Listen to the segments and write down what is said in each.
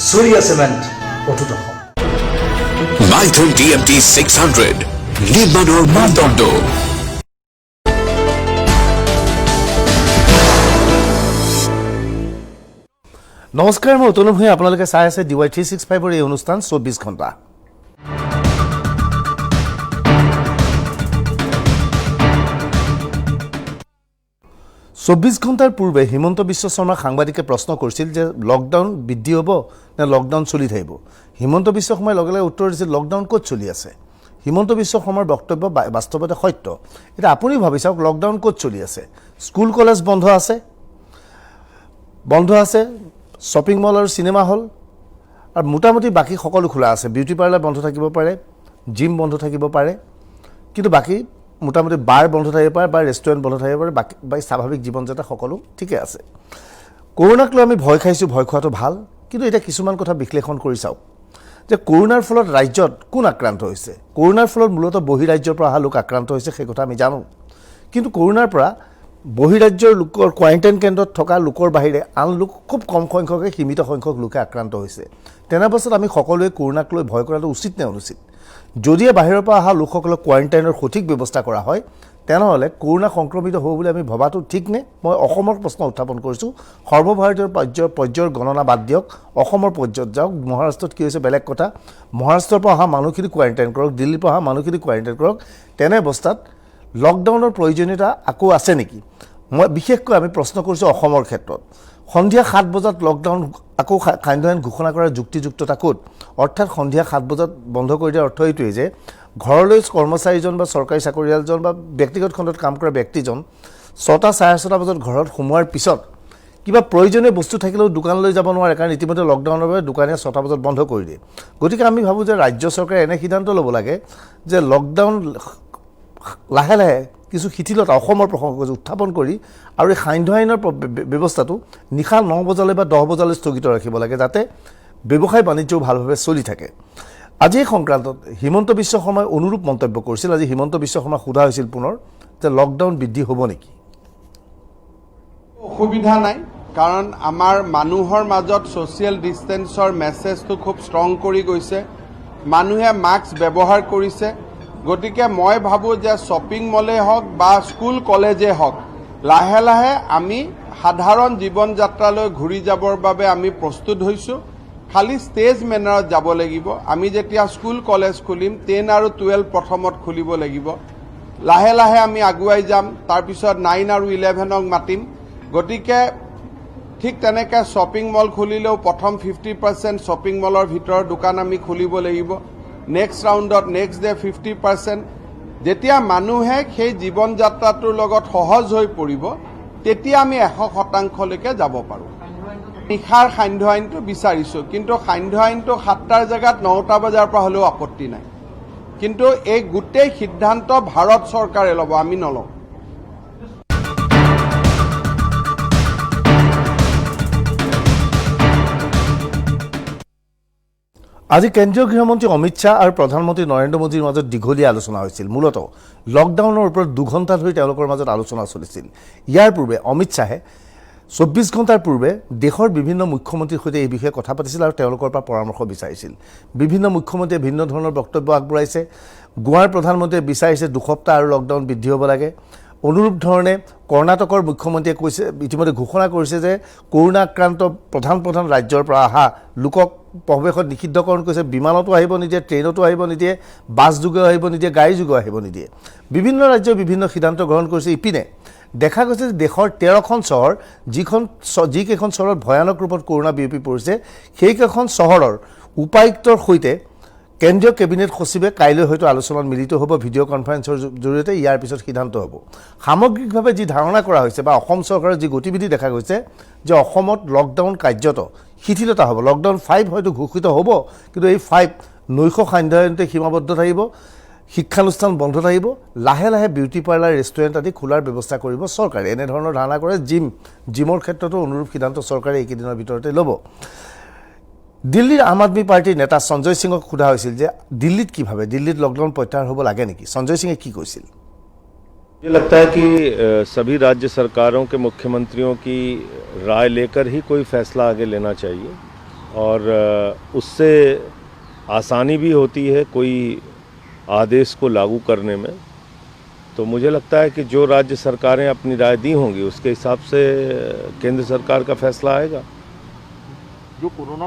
Surya Cement অটুট Assam. Mython TMT 600 নিৰ্মাণৰ মানদণ্ড। নমস্কাৰ, মই অতনু ভূঞা। আপোনালোকে চাই আছে DY 365 এই অনুষ্ঠান 24 ঘণ্টা। চৌব্বিছ ঘণ্টাৰ পূৰ্বে হিমন্ত বিশ্ব শৰ্মা সাংবাদিকে প্ৰশ্ন কৰিছিল যে লকডাউন বৃদ্ধি হ'ব নে লকডাউন চলি থাকিব। হিমন্ত বিশ্ব শৰ্মাই লগে লগে উত্তৰ দিছিল লকডাউন ক'ত চলি আছে। হিমন্ত বিশ্ব শৰ্মাৰ বক্তব্য বাস্তৱতে সত্য। এতিয়া আপুনি ভাবি চাওক লকডাউন ক'ত চলি আছে। স্কুল কলেজ বন্ধ আছে, শ্বপিং মল আৰু চিনেমা হল আৰু মোটামুটি বাকী সকলো খোলা আছে। বিউটি পাৰ্লাৰ বন্ধ থাকিব পাৰে, জিম বন্ধ থাকিব পাৰে, কিন্তু বাকী মোটামুটি বাৰ বন্ধ থাকিব পাৰে বা ৰেষ্টুৰেণ্ট বন্ধ থাকিব পাৰে। বাকী স্বাভাৱিক জীৱন যাত্ৰা সকলো ঠিকে আছে। কৰোণাক লৈ আমি ভয় খাইছোঁ, ভয় খোৱাটো ভাল, কিন্তু এতিয়া কিছুমান কথা বিশ্লেষণ কৰি চাওক যে কৰোণাৰ ফলত ৰাজ্যত কোন আক্ৰান্ত হৈছে। কৰোণাৰ ফলত মূলতঃ বহিৰাজ্যৰ পৰা অহা লোক আক্ৰান্ত হৈছে, সেই কথা আমি জানো। কিন্তু কৰোণাৰ পৰা বহিৰাজ্যৰ লোকৰ কোৱাৰেণ্টাইন কেন্দ্ৰত থকা লোকৰ বাহিৰে আন লোক খুব কম সংখ্যকে সীমিত সংখ্যক লোকে আক্ৰান্ত হৈছে। তেনে অৱস্থাত আমি সকলোৱে কৰোণাক লৈ ভয় কৰাটো উচিত নে অনুচিত? যদিহে বাহিৰৰ পৰা অহা লোকসকলক কোৱাৰেণ্টাইনৰ সঠিক ব্যৱস্থা কৰা হয়, তেনেহ'লে কৰোণা সংক্ৰমিত হ'ব বুলি আমি ভবাটো ঠিক নে? মই অসমৰ প্ৰশ্ন উত্থাপন কৰিছোঁ। সৰ্বভাৰতীয় পৰ্যায়ৰ গণনা বাদ দিয়ক, অসমৰ পৰ্যায়ত যাওক। মহাৰাষ্ট্ৰত কি হৈছে বেলেগ কথা। মহাৰাষ্ট্ৰৰ পৰা অহা মানুহখিনি কোৱাৰেণ্টাইন কৰক, দিল্লীৰ পৰা অহা মানুহখিনি কোৱাৰেণ্টাইন কৰক। তেনে অৱস্থাত লকডাউনৰ প্ৰয়োজনীয়তা আকৌ আছে নেকি? মই বিশেষকৈ আমি প্ৰশ্ন কৰিছোঁ অসমৰ ক্ষেত্ৰত। সন্ধিয়া 7 বজাত লকডাউন আকৌ সান্ধ্য আইন ঘোষণা কৰাৰ যুক্তিযুক্ততা ক'ত? অৰ্থাৎ সন্ধিয়া 7 বজাত বন্ধ কৰি দিয়াৰ অৰ্থ এইটোৱেই যে ঘৰলৈ কৰ্মচাৰীজন বা চৰকাৰী চাকৰিয়ালজন বা ব্যক্তিগত খণ্ডত কাম কৰা ব্যক্তিজন 6টা, 6:30 বজাত ঘৰত সোমোৱাৰ পিছত কিবা প্ৰয়োজনীয় বস্তু থাকিলেও দোকানলৈ যাব নোৱাৰে, কাৰণ ইতিমধ্যে লকডাউনৰ বাবে দোকানীয়ে 6টা বজাত বন্ধ কৰি দিয়ে। গতিকে আমি ভাবোঁ যে ৰাজ্য চৰকাৰে এনে সিদ্ধান্ত ল'ব লাগে যে লকডাউন লাহে লাহে কিছু শিথিলতা অসমৰ প্ৰসংগ উত্থাপন কৰি আৰু এই সান্ধ্য আইনৰ ব্যৱস্থাটো নিশা 9 বজালৈ বা 10 বজালৈ স্থগিত ৰাখিব লাগে, যাতে ব্যৱসায় বাণিজ্যও ভালভাৱে চলি থাকে। আজি এই সংক্ৰান্তত হিমন্ত বিশ্ব শৰ্মাই অনুৰূপ মন্তব্য কৰিছিল। আজি হিমন্ত বিশ্ব শৰ্মাক সোধা হৈছিল পুনৰ যে লকডাউন বৃদ্ধি হ'ব নেকি? অসুবিধা নাই, কাৰণ আমাৰ মানুহৰ মাজত ছ'চিয়েল ডিষ্টেন্সৰ মেছেজটো খুব ষ্ট্ৰং কৰি গৈছে। মানুহে মাস্ক ব্যৱহাৰ কৰিছে। গতিকে মই ভাবোঁ যে শ্বপিং মলেই হওক বা স্কুল কলেজেই হওক, লাহে লাহে আমি সাধাৰণ জীৱন যাত্ৰালৈ ঘূৰি যাবৰ বাবে আমি প্ৰস্তুত হৈছোঁ। খালি ষ্টেজ মেনাৰত যাব লাগিব। আমি যেতিয়া স্কুল কলেজ খুলিম, 10 আৰু 12 প্ৰথমত খুলিব লাগিব। লাহে লাহে আমি আগুৱাই যাম, তাৰপিছত 9 আৰু 11ক মাতিম। গতিকে ঠিক তেনেকৈ শ্বপিং মল খুলিলেও প্ৰথম 50% শ্বপিং মলৰ ভিতৰৰ দোকান আমি খুলিব লাগিব। নেক্সট ৰাউণ্ডত নেক্সট ডে 50%। যেতিয়া মানুহে সেই জীৱন যাত্ৰাটোৰ লগত সহজ হৈ পৰিব, তেতিয়া আমি 100%লৈকে যাব পাৰোঁ। নিশাৰ সান্ধ্য আইনটো বিচাৰিছোঁ, কিন্তু সান্ধ্য আইনটো 7টাৰ জেগাত 9টা বজাৰ পৰা হ'লেও আপত্তি নাই। কিন্তু এই গোটেই সিদ্ধান্ত ভাৰত চৰকাৰে ল'ব, আমি নলওঁ। আজি কেন্দ্ৰীয় গৃহমন্ত্ৰী অমিত শ্বাহ আৰু প্ৰধানমন্ত্ৰী নৰেন্দ্ৰ মোদীৰ মাজত দীঘলীয়া আলোচনা হৈছিল। মূলতঃ লকডাউনৰ ওপৰত 2 ঘণ্টা ধৰি তেওঁলোকৰ মাজত আলোচনা চলিছিল। ইয়াৰ পূৰ্বে অমিত শ্বাহে 24 ঘণ্টাৰ পূৰ্বে দেশৰ বিভিন্ন মুখ্যমন্ত্ৰীৰ সৈতে এই বিষয়ে কথা পাতিছিল আৰু তেওঁলোকৰ পৰা পৰামৰ্শ বিচাৰিছিল। বিভিন্ন মুখ্যমন্ত্ৰীয়ে ভিন্ন ধৰণৰ বক্তব্য আগবঢ়াইছে। গোৱাৰ প্ৰধানমন্ত্ৰীয়ে বিচাৰিছে 2 সপ্তাহ আৰু লকডাউন বৃদ্ধি হ'ব লাগে। অনুৰূপ ধৰণে কৰ্ণাটকৰ মুখ্যমন্ত্ৰীয়ে কৈছে, ইতিমধ্যে ঘোষণা কৰিছে যে কৰোণা আক্ৰান্ত প্ৰধান ৰাজ্যৰ পৰা অহা লোকক প্ৰৱেশত নিষিদ্ধকৰণ কৰিছে। বিমানতো আহিব নিদিয়ে, ট্ৰেইনতো আহিব নিদিয়ে, বাছ যোগেও আহিব নিদিয়ে, গাড়ী যোগেও আহিব নিদিয়ে। বিভিন্ন ৰাজ্যই বিভিন্ন সিদ্ধান্ত গ্ৰহণ কৰিছে। ইপিনে দেখা গৈছে যে দেশৰ 13খন চহৰ, যিকেইখন চহৰত ভয়ানক ৰূপত কৰোণা বিয়পি পৰিছে, সেইকেইখন চহৰৰ উপায়ুক্তৰ সৈতে কেন্দ্ৰীয় কেবিনেট সচিবে কাইলৈ হয়তো আলোচনাত মিলিত হ'ব ভিডিঅ' কনফাৰেন্সৰ জৰিয়তে। ইয়াৰ পিছত সিদ্ধান্ত হ'ব। সামগ্ৰিকভাৱে যি ধাৰণা কৰা হৈছে বা অসম চৰকাৰৰ যি গতিবিধি দেখা গৈছে যে অসমত লকডাউন কাৰ্যত শিথিলতা হ'ব। লকডাউন 5 হয়তো ঘোষিত হ'ব, কিন্তু এই 5 নৈশ সান্ধ্য আইনতে সীমাবদ্ধ থাকিব। শিক্ষানুষ্ঠান বন্ধ থাকিব। লাহে লাহে বিউটি পাৰ্লাৰ, ৰেষ্টুৰেণ্ট আদি খোলাৰ ব্যৱস্থা কৰিব চৰকাৰে। এনেধৰণৰ ধাৰণা কৰে। জিমৰ ক্ষেত্ৰতো অনুৰূপ সিদ্ধান্ত চৰকাৰে এইকেইদিনৰ ভিতৰতে ল'ব। দিল্লীৰ আম আদমি পাৰ্টিৰ নেতা সঞ্জয় সিঙক সোধা হৈছিল যে দিল্লীত কি ভাবে, দিল্লীত লকডাউন প্ৰত্যাহাৰ হ'ব লাগে নেকি? সঞ্জয় সিঙে কি কৈছিল? मुझे लगता है कि सभी राज्य सरकारों के मुख्यमंत्रियों की राय लेकर ही कोई फैसला आगे लेना चाहिए। और उससे आसानी भी होती है कोई आदेश को लागू करने में। तो मुझे लगता है कि जो राज्य सरकारें अपनी राय दी होंगी उसके हिसाब से केंद्र सरकार का फैसला आएगा। जो कोरोना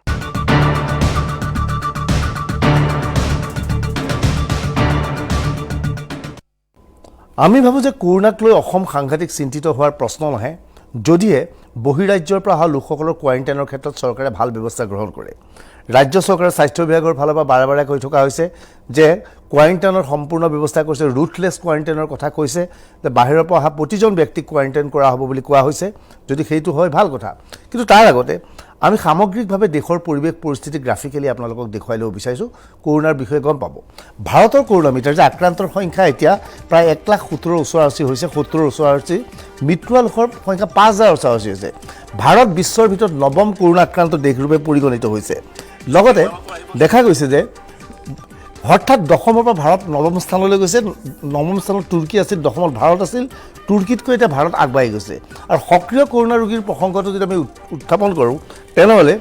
আমি ভাবোঁ যে কৰোণাক লৈ অসম সাংঘাতিক চিন্তিত হোৱাৰ প্ৰশ্ন নাহে যদিহে বহিৰাজ্যৰ পৰা অহা লোকসকলৰ কোৱাৰেণ্টাইনৰ ক্ষেত্ৰত চৰকাৰে ভাল ব্যৱস্থা গ্ৰহণ কৰে। ৰাজ্য চৰকাৰৰ স্বাস্থ্য বিভাগৰ ফালৰ পৰা বাৰে বাৰে কৈ থকা হৈছে যে কোৱাৰেণ্টাইনৰ সম্পূৰ্ণ ব্যৱস্থা কৰিছে, ৰুথলেছ কোৱাৰেণ্টাইনৰ কথা কৈছে, যে বাহিৰৰ পৰা অহা প্ৰতিজন ব্যক্তিক কোৱাৰেণ্টাইন কৰা হ'ব বুলি কোৱা হৈছে। যদি সেইটো হয় ভাল কথা, কিন্তু তাৰ আগতে আমি সামগ্ৰিকভাৱে দেশৰ পৰিৱেশ পৰিস্থিতি গ্ৰাফিকেলি আপোনালোকক দেখুৱাই ল'ব বিচাৰিছোঁ। কৰোণাৰ বিষয়ে গম পাব। ভাৰতৰ কৰোণা মিটাৰ যে আক্ৰান্তৰ সংখ্যা এতিয়া প্ৰায় 1,17,000 ওচৰা-ওচৰি হৈছে, 70 ওচৰা-ওচৰি, মৃত্যু হোৱা লোকৰ সংখ্যা 5,000 ওচৰা-ওচৰি হৈছে। ভাৰত বিশ্বৰ ভিতৰত 9ম কৰোণা আক্ৰান্ত দেশৰূপে পৰিগণিত হৈছে। লগতে দেখা গৈছে যে হঠাৎ 10ৰ পৰা ভাৰত 9ম স্থানলৈ গৈছে। 9ম স্থানত তুৰ্কী আছিল, 10মত ভাৰত আছিল। তুৰ্কীতকৈ এতিয়া ভাৰত আগবাঢ়ি গৈছে। আৰু সক্ৰিয় কৰোণা ৰোগীৰ প্ৰসংগটো যদি আমি উত্থাপন কৰোঁ তেনেহ'লে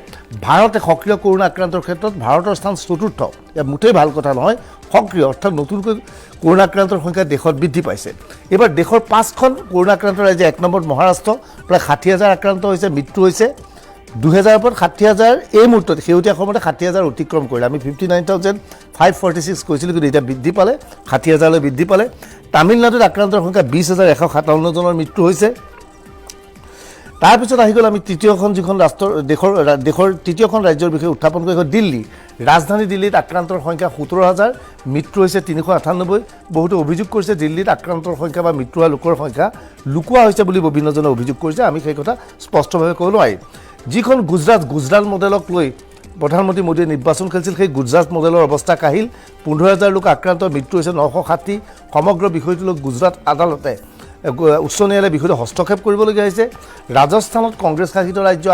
ভাৰতে সক্ৰিয় কৰোণা আক্ৰান্তৰ ক্ষেত্ৰত ভাৰতৰ স্থান 4ৰ্থ। ইয়াত মুঠেই ভাল কথা নহয়। সক্ৰিয় অৰ্থাৎ নতুনকৈ কৰোণা আক্ৰান্তৰ সংখ্যা দেশত বৃদ্ধি পাইছে। এইবাৰ দেশৰ 5খন কৰোণা আক্ৰান্ত ৰাজ্য, 1 নম্বৰত মহাৰাষ্ট্ৰ, প্ৰায় 60,000 আক্ৰান্ত হৈছে, মৃত্যু হৈছে 2000 ওপৰত 60,000। এই মুহূৰ্তত শেহতীয়া সময়তে 60,000 অতিক্ৰম কৰিলে। আমি 59,546 কৈছিলোঁ, কিন্তু এতিয়া বৃদ্ধি পালে 60,000লৈ বৃদ্ধি পালে। তামিলনাডুত আক্ৰান্তৰ সংখ্যা 20,157 জনৰ মৃত্যু হৈছে। তাৰপিছত আহি গ'ল আমি তৃতীয়খন যিখন দেশৰ তৃতীয়খন ৰাজ্যৰ বিষয়ে উত্থাপন কৰি দিল্লী। ৰাজধানী দিল্লীত আক্ৰান্তৰ সংখ্যা 17,000, মৃত্যু হৈছে 398। বহুতো অভিযোগ কৰিছে দিল্লীত আক্ৰান্তৰ সংখ্যা বা মৃত্যু হোৱা লোকৰ সংখ্যা লুকুওৱা হৈছে বুলি বিভিন্নজনে অভিযোগ কৰিছে। আমি সেই কথা স্পষ্টভাৱে ক'ব নোৱাৰিম। যিখন গুজৰাট মডেলক লৈ প্ৰধানমন্ত্ৰী মোদীয়ে নিৰ্বাচন খেলিছিল, সেই গুজৰাট মডেলৰ অৱস্থা কাহিল। 15,000 লোক আক্ৰান্ত, মৃত্যু হৈছে 960। সমগ্ৰ বিষয়টো লৈ গুজৰাট আদালতে, উচ্চ ন্যায়ালয়ে বিষয়টো হস্তক্ষেপ কৰিবলগীয়া হৈছে। ৰাজস্থানত কংগ্ৰেছ শাসিত ৰাজ্য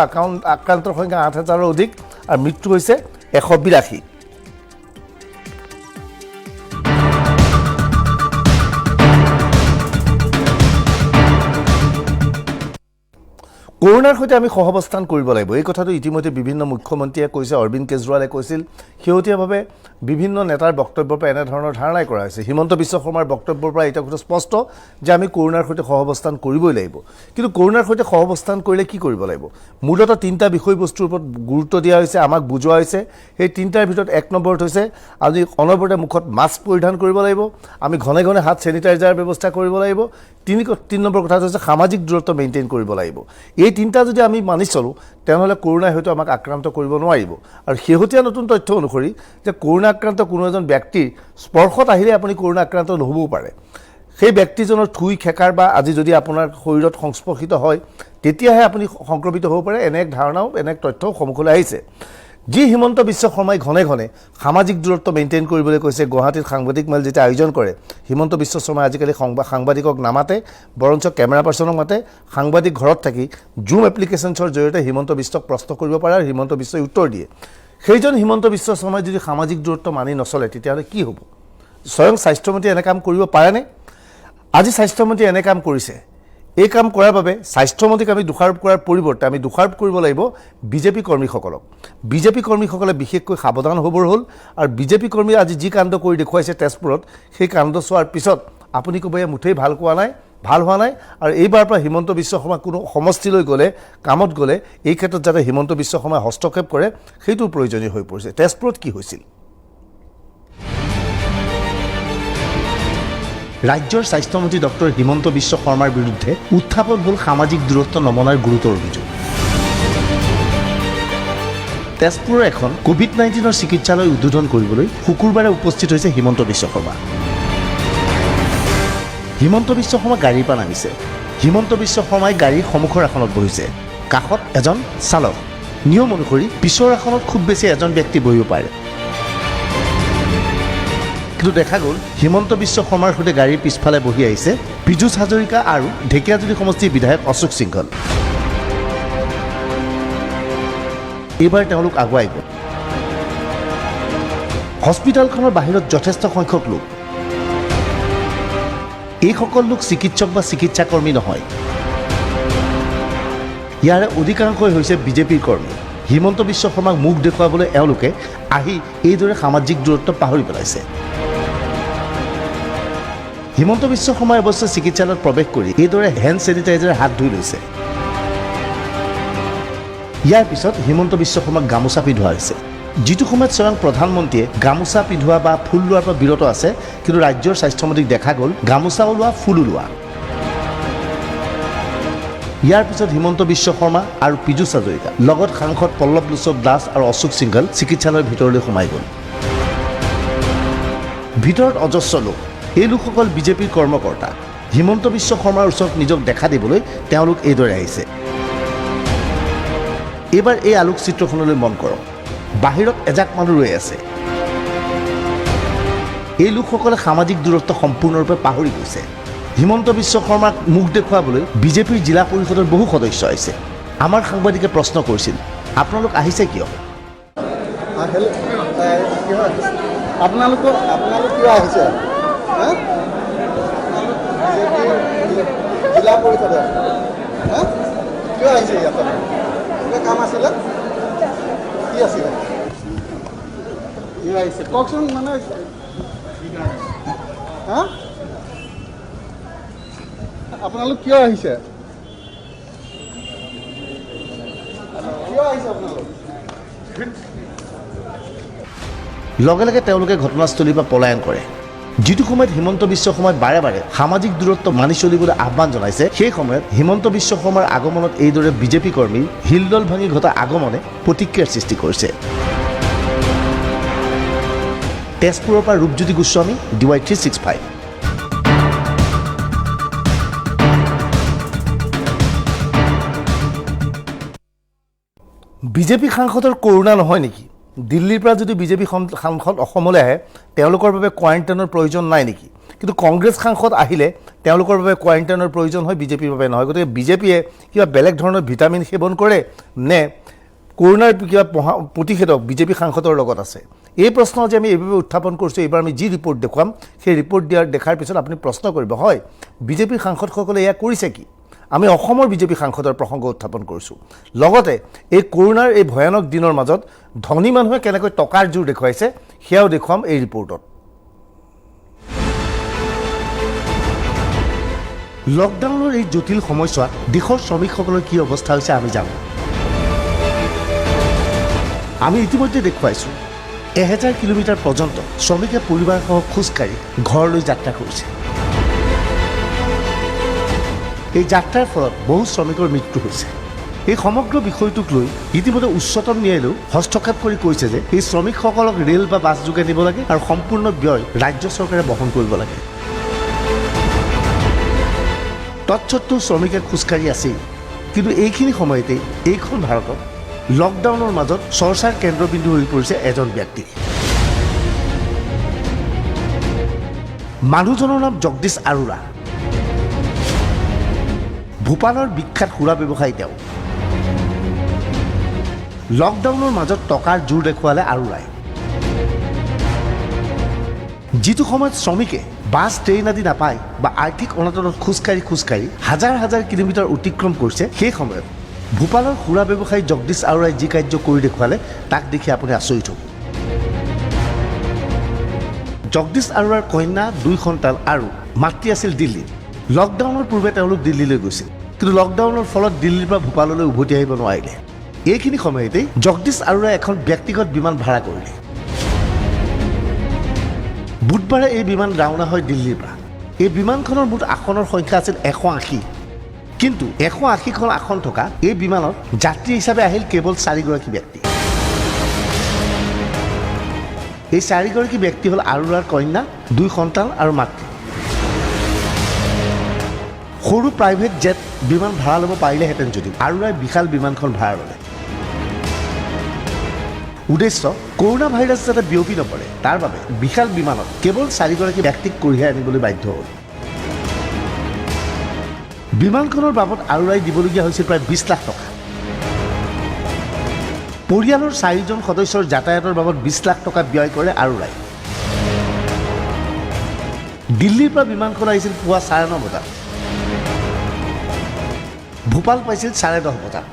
আক্ৰান্তৰ সংখ্যা 8,000ৰো অধিক আৰু মৃত্যু হৈছে 182। কৰোণাৰ সৈতে আমি সহাৱস্থান কৰিব লাগিব। এই কথাটো ইতিমধ্যে বিভিন্ন মুখ্যমন্ত্ৰীয়ে কৈছে, অৰবিন্দ কেজৰিৱালে কৈছিল। শেহতীয়াভাৱে বিভিন্ন নেতাৰ বক্তব্যৰ পৰা এনেধৰণৰ ধাৰণাই কৰা হৈছে। হিমন্ত বিশ্ব শৰ্মাৰ বক্তব্যৰ পৰা এটা কথা স্পষ্ট যে আমি কৰোণাৰ সৈতে সহাৱস্থান কৰিবই লাগিব। কিন্তু কৰোণাৰ সৈতে সহাৱস্থান কৰিলে কি কৰিব লাগিব? মূলতঃ 3টা বিষয়বস্তুৰ ওপৰত গুৰুত্ব দিয়া হৈছে, আমাক বুজোৱা হৈছে। সেই 3টাৰ ভিতৰত 1 নম্বৰত হৈছে আমি অনবৰতে মুখত মাস্ক পৰিধান কৰিব লাগিব, আমি ঘনে ঘনে হাত চেনিটাইজাৰৰ ব্যৱস্থা কৰিব লাগিব। 3 নম্বৰ কথাটো হৈছে সামাজিক দূৰত্ব মেইনটেইন কৰিব লাগিব। এই 3টা যদি আমি মানি চলোঁ তেনেহ'লে কৰোণাই হয়তো আমাক আক্ৰান্ত কৰিব নোৱাৰিব। আৰু শেহতীয়া নতুন তথ্য অনুসৰি যে কৰোণা আক্ৰান্ত কোনো এজন ব্যক্তিৰ স্পৰ্শত আহিলে আপুনি কৰোণা আক্ৰান্ত নহ'বও পাৰে। সেই ব্যক্তিজনৰ থুই খেকাৰ বা আজি যদি আপোনাৰ শৰীৰত সংস্পৰ্শিত হয় তেতিয়াহে আপুনি সংক্ৰমিত হ'ব পাৰে। এনে এক ধাৰণাও, এনে এক তথ্যও সন্মুখলৈ আহিছে। যি হিমন্ত বিশ্ব শৰ্মাই ঘনে ঘনে সামাজিক দূৰত্ব মেইনটেইন কৰিবলৈ কৈছে, গুৱাহাটীত সাংবাদিক মেল যেতিয়া আয়োজন কৰে, হিমন্ত বিশ্ব শৰ্মাই আজিকালি সাংবাদিকক নামাতে, বৰঞ্চ কেমেৰা পাৰ্চনক মাতে। সাংবাদিক ঘৰত থাকি জুম এপ্লিকেশ্যনছৰ জৰিয়তে হিমন্ত বিশ্বক প্ৰশ্ন কৰিব পাৰে আৰু হিমন্ত বিশ্বই উত্তৰ দিয়ে। সেইজন হিমন্ত বিশ্ব শৰ্মাই যদি সামাজিক দূৰত্ব মানি নচলে তেতিয়াহ'লে কি হ'ব? স্বয়ং স্বাস্থ্যমন্ত্ৰীয়ে এনে কাম কৰিব পাৰেনে? আজি স্বাস্থ্যমন্ত্ৰীয়ে এনে কাম কৰিছে। এই কাম কৰাৰ বাবে স্বাস্থ্যমন্ত্ৰীক আমি দোষাৰোপ কৰাৰ পৰিৱৰ্তে আমি দোষাৰোপ কৰিব লাগিব বিজেপি কৰ্মীসকলক। বিজেপি কৰ্মীসকলে বিশেষকৈ সাৱধান হ'বৰ হ'ল। আৰু বিজেপি কৰ্মীয়ে আজি যি কাণ্ড কৰি দেখুৱাইছে তেজপুৰত, সেই কাণ্ড চোৱাৰ পিছত আপুনি ক'ব এয়া মুঠেই ভাল হোৱা নাই। আৰু এইবাৰৰ পৰা হিমন্ত বিশ্ব শৰ্মা কোনো সমষ্টিলৈ গ'লে, কামত গ'লে এই ক্ষেত্ৰত যাতে হিমন্ত বিশ্ব শৰ্মাই হস্তক্ষেপ কৰে সেইটো প্ৰয়োজনীয় হৈ পৰিছে। তেজপুৰত কি হৈছিল? ৰাজ্যৰ স্বাস্থ্যমন্ত্ৰী ডক্টৰ হিমন্ত বিশ্ব শৰ্মাৰ বিৰুদ্ধে উত্থাপন হ'ল সামাজিক দূৰত্ব নমনাৰ গুৰুতৰ অভিযোগ। তেজপুৰৰ এখন কোভিড-19ৰ চিকিৎসালয় উদ্বোধন কৰিবলৈ শুকুৰবাৰে উপস্থিত হৈছে হিমন্ত বিশ্ব শৰ্মা। হিমন্ত বিশ্ব শৰ্মা গাড়ীৰ পৰা নামিছে। হিমন্ত বিশ্ব শৰ্মাই গাড়ীৰ সন্মুখৰ আসনত বহিছে। কাষত এজন চালক। নিয়ম অনুসৰি পিছৰ আসনত খুব বেছি এজন ব্যক্তি বহিব পাৰে। কিন্তু দেখা গ'ল হিমন্ত বিশ্ব শৰ্মাৰ সৈতে গাড়ীৰ পিছফালে বহি আহিছে পীযুষ হাজৰিকা আৰু ঢেকীয়াজুলি সমষ্টিৰ বিধায়ক অশোক সিংঘল। এইবাৰ তেওঁলোক আগুৱাই গ'ল। হস্পিটেলখনৰ বাহিৰত যথেষ্ট সংখ্যক লোক। এইসকল লোক চিকিৎসক বা চিকিৎসাকৰ্মী নহয়। ইয়াৰে অধিকাংশই হৈছে বিজেপিৰ কৰ্মী। হিমন্ত বিশ্ব শৰ্মাক মুখ দেখুৱাবলৈ এওঁলোকে আহি এইদৰে সামাজিক দূৰত্ব পাহৰি পেলাইছে। হিমন্ত বিশ্ব শৰ্মাই অৱশ্যে চিকিৎসালয়ত প্ৰৱেশ কৰি এইদৰে হেণ্ড ছেনিটাইজাৰে হাত ধুই লৈছে। ইয়াৰ পিছত হিমন্ত বিশ্ব শৰ্মাক গামোচা পিন্ধোৱা হৈছে। যিটো সময়ত স্বয়ং প্ৰধানমন্ত্ৰীয়ে গামোচা পিন্ধোৱা বা ফুল লোৱাৰ পৰা বিৰত আছে, কিন্তু ৰাজ্যৰ স্বাস্থ্যমন্ত্ৰীক দেখা গ'ল গামোচা ওলোৱা, ফুল ওলোৱা। ইয়াৰ পিছত হিমন্ত বিশ্ব শৰ্মা আৰু পীযুষ হাজৰিকা লগত সাংসদ পল্লৱ লোচন দাস আৰু অশোক সিংঘল চিকিৎসালয়ৰ ভিতৰলৈ সোমাই গ'ল। ভিতৰত অজস্ৰ লোক। এই লোকসকল বিজেপিৰ কৰ্মকৰ্তা। হিমন্ত বিশ্ব শৰ্মাৰ ওচৰত নিজক দেখা দিবলৈ তেওঁলোক এইদৰে আহিছে। এইবাৰ এই আলোকচিত্ৰখনলৈ মন কৰক। বাহিৰত এজাক মানুহ ৰৈ আছে। এই লোকসকলে সামাজিক দূৰত্ব সম্পূৰ্ণৰূপে পাহৰি গৈছে। হিমন্ত বিশ্ব শৰ্মাক মুখ দেখুৱাবলৈ বিজেপিৰ জিলা পৰিষদৰ বহু সদস্য আহিছে। আমাৰ সাংবাদিকে প্ৰশ্ন কৰিছিল, আপোনালোক আহিছে কিয়? আপোনালোক কিয় আহিছে? জিলা পৰিষদৰ কিয় আহিছে? ইয়াত কিবা কাম আছিলে? কি আছিলে? কিয় আহিছে কওকচোন। মানে আপোনালোক কিয় আহিছে? কিয় আহিছে আপোনালোক? লগে লগে তেওঁলোকে ঘটনাস্থলীৰ পৰা পলায়ন কৰে। যিটো সময়ত হিমন্ত বিশ্ব শৰ্মাই বাৰে বাৰে সামাজিক দূৰত্ব মানি চলিবলৈ আহ্বান জনাইছে, সেই সময়ত হিমন্ত বিশ্ব শৰ্মাৰ আগমনত এইদৰে বিজেপি কৰ্মীৰ হিলদল ভাঙি ঘটা আগমনে প্ৰতিক্ৰিয়াৰ সৃষ্টি কৰিছে। তেজপুৰৰ পৰা ৰূপজ্যোতি গোস্বামী, DY 365। বিজেপি সাংসদৰ কৰোণা নহয় নেকি? দিল্লীৰ পৰা যদি বিজেপি সাংসদ অসমলৈ আহে, তেওঁলোকৰ বাবে কোৱাৰেণ্টাইনৰ প্ৰয়োজন নাই নেকি? কিন্তু কংগ্ৰেছ সাংসদ আহিলে তেওঁলোকৰ বাবে কোৱাৰেণ্টাইনৰ প্ৰয়োজন হয়, বিজেপিৰ বাবে নহয়। গতিকে বিজেপিয়ে কিবা বেলেগ ধৰণৰ ভিটামিন সেৱন কৰে নে কৰোণাৰ কিবা প্ৰতিষেধক বিজেপি সাংসদৰ লগত আছে? এই প্ৰশ্ন যে আমি এইভাৱে উত্থাপন কৰিছোঁ। এইবাৰ আমি যি ৰিপৰ্ট দেখুৱাম, সেই ৰিপৰ্ট দেখাৰ পিছত আপুনি প্ৰশ্ন কৰিব, হয় বিজেপিৰ সাংসদসকলে এয়া কৰিছে কি? আমি অসমৰ বিজেপি সাংসদৰ প্ৰসংগ উত্থাপন কৰিছোঁ। লগতে এই কৰোণাৰ এই ভয়ানক দিনৰ মাজত ধনী মানুহে কেনেকৈ টকাৰ জোৰ দেখুৱাইছে সেয়াও দেখুৱাম এই ৰিপৰ্টত। লকডাউনৰ এই জটিল সময়ছোৱাত দেশৰ শ্ৰমিকসকলৰ কি অৱস্থা হৈছে আমি জানো। আমি ইতিমধ্যে দেখুৱাইছোঁ 1000 কিলোমিটাৰ পৰ্যন্ত শ্ৰমিকে পৰিবাৰসহ খোজকাঢ়ি ঘৰলৈ যাত্ৰা কৰিছে। এই যাত্ৰাৰ ফলত বহু শ্ৰমিকৰ মৃত্যু হৈছে। এই সমগ্ৰ বিষয়টোক লৈ ইতিমধ্যে উচ্চতম ন্যায়ালয়েও হস্তক্ষেপ কৰি কৈছে যে এই শ্ৰমিকসকলক ৰেল বা বাছ যোগে নিব লাগে আৰু সম্পূৰ্ণ ব্যয় ৰাজ্য চৰকাৰে বহন কৰিব লাগে। তৎসত্ত্বেও শ্ৰমিকে খোজকাঢ়ি আছিল। কিন্তু এইখিনি সময়তেই এইখন ভাৰতত লকডাউনৰ মাজত চৰ্চাৰ কেন্দ্ৰবিন্দু হৈ পৰিছে এজন ব্যক্তি। মানুহজনৰ নাম জগদীশ আৰোৰা। ভূপালৰ বিখ্যাত সুৰা ব্যৱসায়ী তেওঁ। লকডাউনৰ মাজত টকাৰ জোৰ দেখুৱালে আৰোৰাই। যিটো সময়ত শ্ৰমিকে বাছ ট্ৰেইন আদি নাপায় বা আৰ্থিক অনাটনত খোজকাঢ়ি হাজাৰ হাজাৰ কিলোমিটাৰ অতিক্ৰম কৰিছে, সেই সময়ত ভূপালৰ সুৰা ব্যৱসায়ী জগদীশ আৰোৰাই যি কাৰ্য কৰি দেখুৱালে তাক দেখি আপুনি আচৰিত হ'ব। জগদীশ আৰোৰাৰ কন্যা, 2 সন্তান আৰু মাতৃ আছিল দিল্লীত। লকডাউনৰ পূৰ্বে তেওঁলোক দিল্লীলৈ গৈছিল, কিন্তু লকডাউনৰ ফলত দিল্লীৰ পৰা ভূপাললৈ উভতি আহিব নোৱাৰিলে। এইখিনি সময়তেই জগদীশ আৰোৰাই এখন ব্যক্তিগত বিমান ভাড়া কৰিলে। বুধবাৰে এই বিমান ৰাওনা হয় দিল্লীৰ পৰা। এই বিমানখনৰ মুঠ আসনৰ সংখ্যা আছিল 180, কিন্তু 180খন আসন থকা এই বিমানত যাত্ৰী হিচাপে আহিল কেৱল 4 গৰাকী ব্যক্তি। এই 4 গৰাকী ব্যক্তি হ'ল আৰোৰাৰ কন্যা, 2 সন্তান আৰু মাতৃ। সৰু প্ৰাইভেট জেট বিমান ভাড়া ল'ব পাৰিলেহেঁতেন যদিও আৰোৰাই বিশাল বিমানখন ভাড়া ল'লে। উদ্দেশ্য কৰোণা ভাইৰাছ যাতে বিয়পি নপৰে তাৰ বাবে বিশাল বিমানত কেৱল 4 গৰাকী ব্যক্তিক কঢ়িয়াই আনিবলৈ বাধ্য হ'ল। বিমানখনৰ বাবদ আৰোৰাই দিবলগীয়া হৈছিল প্ৰায় 20 লাখ টকা। পৰিয়ালৰ 4জন সদস্যৰ যাতায়াতৰ বাবদ 20 লাখ টকা ব্যয় কৰে আৰোৰাই। দিল্লীৰ পৰা বিমানখন আহিছিল পুৱা 9:30 বজাত। ভূপাল পাইছিল 10:30 বজাত।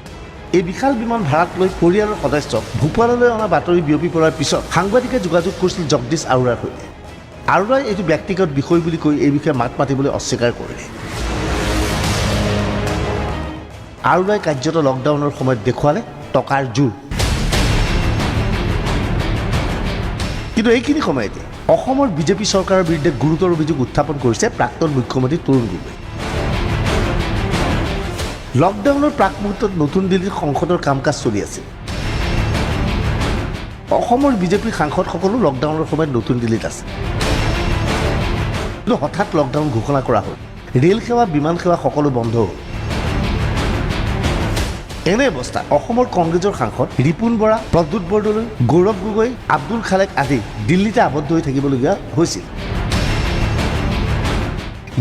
এই বিশাল বিমান ভাড়াত লৈ পৰিয়ালৰ সদস্যক ভূপাললৈ অনা বাতৰি বিয়পি পৰাৰ পিছত সাংবাদিকে যোগাযোগ কৰিছিল জগদীশ আৰোৰাৰ সৈতে। আৰোৰাই এইটো ব্যক্তিগত বিষয় বুলি কৈ এই বিষয়ে মাত মাতিবলৈ অস্বীকাৰ কৰিলে। আৰোৰাই কাৰ্যত লকডাউনৰ সময়ত দেখুৱালে টকাৰ জোৰ। কিন্তু এইখিনি সময়তে অসমৰ বিজেপি চৰকাৰৰ বিৰুদ্ধে গুৰুতৰ অভিযোগ উত্থাপন কৰিছে প্ৰাক্তন মুখ্যমন্ত্ৰী তৰুণ গগৈ। লকডাউনৰ প্ৰাক মুহূৰ্তত নতুন দিল্লীৰ সংসদৰ কাম কাজ চলি আছিল। অসমৰ বিজেপিৰ সাংসদসকলো লকডাউনৰ সময়ত নতুন দিল্লীত আছে। কিন্তু হঠাৎ লকডাউন ঘোষণা কৰা হ'ল। ৰেল সেৱা বিমান সেৱা সকলো বন্ধ হ'ল। এনে অৱস্থাত অসমৰ কংগ্ৰেছৰ সাংসদ ৰিপুণ বৰা, প্ৰদ্যুৎ বৰদলৈ, গৌৰৱ গগৈ, আব্দুল খালেক আদি দিল্লীতে আবদ্ধ হৈ থাকিবলগীয়া হৈছিল।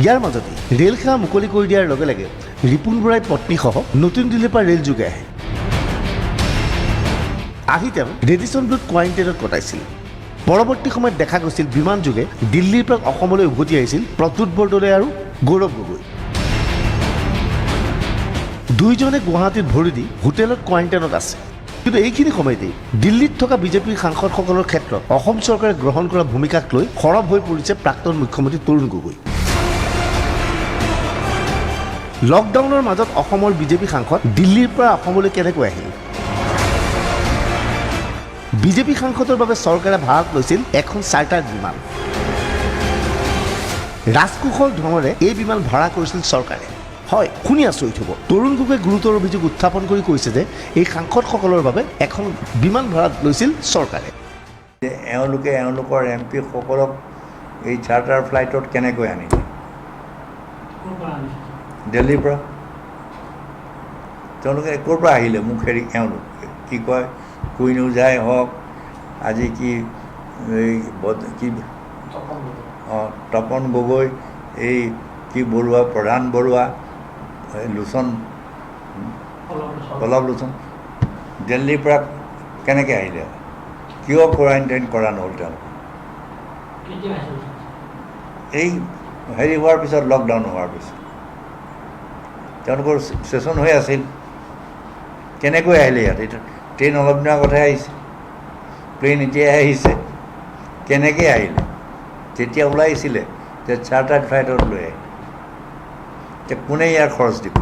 ইয়াৰ মাজতে ৰেল সেৱা মুকলি কৰি দিয়াৰ লগে লগে ৰিপুণ বৰাই পত্নীসহ নতুন দিল্লীৰ পৰা ৰেল যোগে আহি তেওঁ ৰেডিছন ব্লুত কোৱাৰেণ্টাইনত কটাইছিল। পৰৱৰ্তী সময়ত দেখা গৈছিল বিমান যোগে দিল্লীৰ পৰা অসমলৈ উভতি আহিছিল প্ৰদ্যুৎ বৰদলৈ আৰু গৌৰৱ গগৈ। দুয়োজনে গুৱাহাটীত ভৰি দি হোটেলত কোৱাৰেণ্টাইনত আছে। কিন্তু এইখিনি সময়তেই দিল্লীত থকা বিজেপিৰ সাংসদসকলৰ ক্ষেত্ৰত অসম চৰকাৰে গ্ৰহণ কৰা ভূমিকাক লৈ সৰব হৈ পৰিছে প্ৰাক্তন মুখ্যমন্ত্ৰী তৰুণ গগৈ। লকডাউনৰ মাজত অসমৰ বিজেপি সাংসদ দিল্লীৰ পৰা অসমলৈ কেনেকৈ আহিল? বিজেপি সাংসদৰ বাবে চৰকাৰে ভাড়াত লৈছিল এখন চাৰ্টাৰ বিমান। ৰাজকোষৰ ধনেৰে এই বিমান ভাড়া কৰিছিল চৰকাৰে। হয়, শুনি আচৰিত হ'ব। তৰুণ গগৈয়ে গুৰুতৰ অভিযোগ উত্থাপন কৰি কৈছে যে এই সাংসদসকলৰ বাবে এখন বিমান ভাড়াত লৈছিল চৰকাৰে। এওঁলোকে এওঁলোকৰ MP সকলক এই চাৰ্টাৰ ফ্লাইটত কেনেকৈ আনিলে? দিল্লীৰ পৰা। তেওঁলোকে ক'ৰ পৰা আহিলে? মোক হেৰি এওঁলোক কি কয়, কুইন ওজাই হওক, আজি কি এই কি তপন গগৈ, এই কি বৰুৱা, প্ৰধান বৰুৱা, লোচন, পল্লৱ লোচন দিল্লীৰ পৰা কেনেকৈ আহিলে? কিয় কোৱাৰেণ্টাইন কৰা নহ'ল তেওঁলোক? এই হেৰি হোৱাৰ পিছত, লকডাউন হোৱাৰ পিছত তেওঁলোকৰ ছেশ্যন হৈ আছিল। কেনেকৈ আহিলে ইয়াত? এতিয়া ট্ৰেইন অলপ দিনৰ আগতে আহিছে, প্লেইন এতিয়াই আহিছে। কেনেকৈ আহিলে? যেতিয়া ওলাইছিলে যে চাৰ্টাৰ্ড ফ্লাইটত লৈ আহিলে, এতিয়া কোনে ইয়াৰ খৰচ দিব?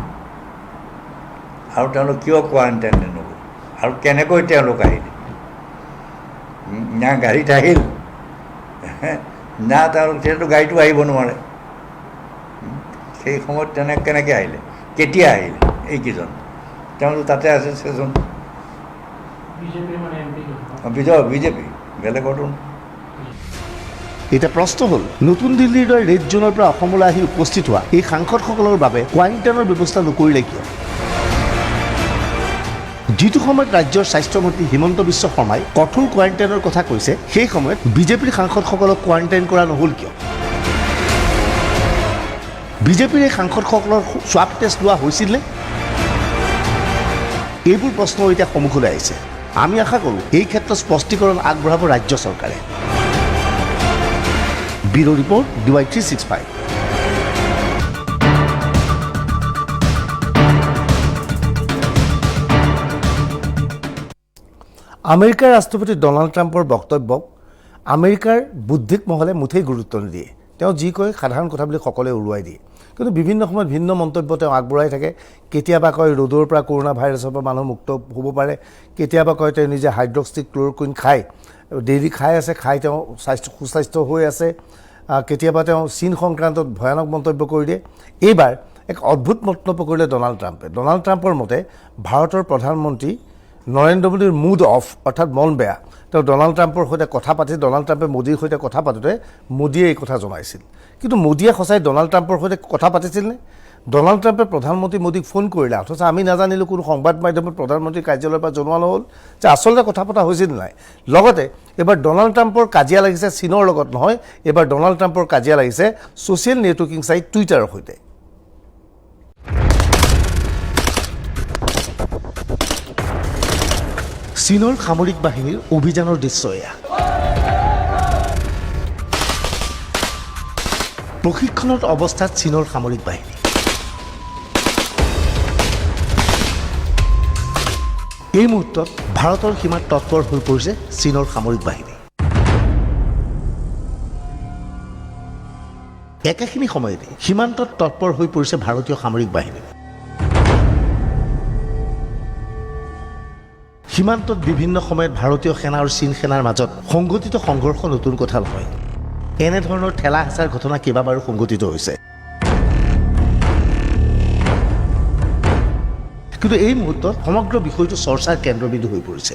আৰু তেওঁলোক কিয় কোৱাৰেণ্টাইন নগ'ল? আৰু কেনেকৈ তেওঁলোক আহিলে? না গাড়ীত আহিল, না তেওঁলোক যিহেতু গাড়ীটো আহিব নোৱাৰে। সেই সময়ত কেনেকৈ আহিলে? কেতিয়া আহিলে এইকেইজন? তেওঁলোক তাতে আছে ছেশ্যন। বিজেপি, বেলেগতো। এতিয়া প্ৰশ্ন হ'ল, নতুন দিল্লীৰ দৰে ৰেড জোনৰ পৰা অসমলৈ আহি উপস্থিত হোৱা এই সাংসদসকলৰ বাবে কোৱাৰেণ্টাইনৰ ব্যৱস্থা নকৰিলে কিয়? যিটো সময়ত ৰাজ্যৰ স্বাস্থ্যমন্ত্ৰী হিমন্ত বিশ্ব শৰ্মাই কঠোৰ কোৱাৰেণ্টাইনৰ কথা কৈছে, সেই সময়ত বিজেপিৰ সাংসদসকলক কোৱাৰেণ্টাইন কৰা নহ'ল কিয়? বিজেপিৰ এই সাংসদসকলৰ স্বাব টেষ্ট লোৱা হৈছিল নে? এইবোৰ প্ৰশ্ন এতিয়া সন্মুখলৈ আহিছে। আমি আশা কৰোঁ এই ক্ষেত্ৰত স্পষ্টীকৰণ আগবঢ়াব ৰাজ্য চৰকাৰে। Bureau report, DY365। আমেৰিকাৰ ৰাষ্ট্ৰপতি ডনাল্ড ট্ৰাম্পৰ বক্তব্যক আমেৰিকাৰ বুদ্ধিক মহলে মুঠেই গুৰুত্ব নিদিয়ে। তেওঁ যি কয় সাধাৰণ কথা বুলি সকলোৱে উৰুৱাই দিয়ে। কিন্তু বিভিন্ন সময়ত ভিন্ন মন্তব্য তেওঁ আগবঢ়াই থাকে। কেতিয়াবা কয় ৰ'দৰ পৰা কৰোণা ভাইৰাছৰ পৰা মানুহ মুক্ত হ'ব পাৰে, কেতিয়াবা কয় তেওঁ নিজে হাইড্ৰক্সি ক্ল'ৰকুইন খায়, ডেইলি খাই আছে, খাই তেওঁ সুস্বাস্থ্য হৈ আছে। কেতিয়াবা তেওঁ চীন সংক্ৰান্তত ভয়ানক মন্তব্য কৰি দিয়ে। এইবাৰ এক অদ্ভুত মন্তব্য কৰিলে ডনাল্ড ট্ৰাম্পে। ডনাল্ড ট্ৰাম্পৰ মতে ভাৰতৰ প্ৰধানমন্ত্ৰী নৰেন্দ্ৰ মোদীৰ মুড অফ, অৰ্থাৎ মন বেয়া। তেওঁ ডনাল্ড ট্ৰাম্পৰ সৈতে কথা পাতি, ডনাল্ড ট্ৰাম্পে মোদীৰ সৈতে কথা পাতোঁতে মোদীয়ে এই কথা জনাইছিল। কিন্তু মোদীয়ে সঁচাই ডনাল্ড ট্ৰাম্পৰ সৈতে কথা পাতিছিল নে? ডনাল্ড ট্ৰাম্পে প্ৰধানমন্ত্ৰী মোদীক ফোন কৰিলে, অথচ আমি নাজানিলোঁ, কোনো সংবাদ মাধ্যমত প্ৰধানমন্ত্ৰীৰ কাৰ্যালয়ৰ পৰা জনোৱা নহ'ল যে আচলতে কথা পতা হৈছিল নাই। লগতে এইবাৰ ডনাল্ড ট্ৰাম্পৰ কাজিয়া লাগিছে চীনৰ লগত নহয়, এইবাৰ ডনাল্ড ট্ৰাম্পৰ কাজিয়া লাগিছে ছ'চিয়েল নেটৱৰ্কিং ছাইট টুইটাৰৰ সৈতে। চীনৰ সামৰিক বাহিনীৰ অভিযানৰ দৃশ্য এয়া। প্ৰশিক্ষণত অৱস্থাত চীনৰ সামৰিক বাহিনী। এই মুহূৰ্তত ভাৰতৰ সীমাত তৎপৰ হৈ পৰিছে চীনৰ সামৰিক বাহিনী। একেখিনি সময়তে সীমান্তত তৎপৰ হৈ পৰিছে ভাৰতীয় সামৰিক বাহিনী। সীমান্তত বিভিন্ন সময়ত ভাৰতীয় সেনা আৰু চীন সেনাৰ মাজত সংঘটিত সংঘৰ্ষ নতুন কথা নহয়। এনেধৰণৰ ঠেলা হেঁচাৰ ঘটনা কেইবাবাৰো সংঘটিত হৈছে। কিন্তু এই মুহূৰ্তত সমগ্ৰ বিষয়টো চৰ্চাৰ কেন্দ্ৰবিন্দু হৈ পৰিছে।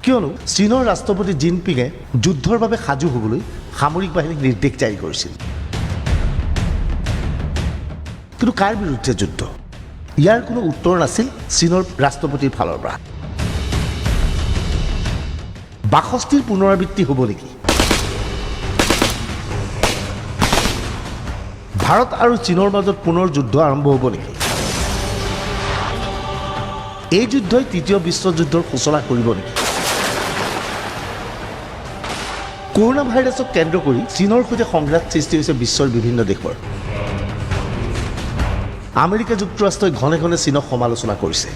কিয়নো চীনৰ ৰাষ্ট্ৰপতি জিনপিঙে যুদ্ধৰ বাবে সাজু হ'বলৈ সামৰিক বাহিনীক নিৰ্দেশ জাৰি কৰিছিল। কিন্তু কাৰ বিৰুদ্ধে যুদ্ধ? ইয়াৰ কোনো উত্তৰ নাছিল চীনৰ ৰাষ্ট্ৰপতিৰ ফালৰ পৰা। বাসস্তিৰ পুনৰাবৃত্তি হ'ব নেকি? ভাৰত আৰু চীনৰ মাজত পুনৰ যুদ্ধ আৰম্ভ হ'ব নেকি? এই যুদ্ধই তৃতীয় বিশ্বযুদ্ধৰ সূচনা কৰিব নেকি? কৰোনা ভাইৰাছক কেন্দ্ৰ কৰি চীনৰ সৈতে সংঘাত সৃষ্টি হৈছে বিশ্বৰ বিভিন্ন দেশৰ। আমেৰিকা যুক্তৰাষ্ট্ৰই ঘনে ঘনে চীনক সমালোচনা কৰিছে।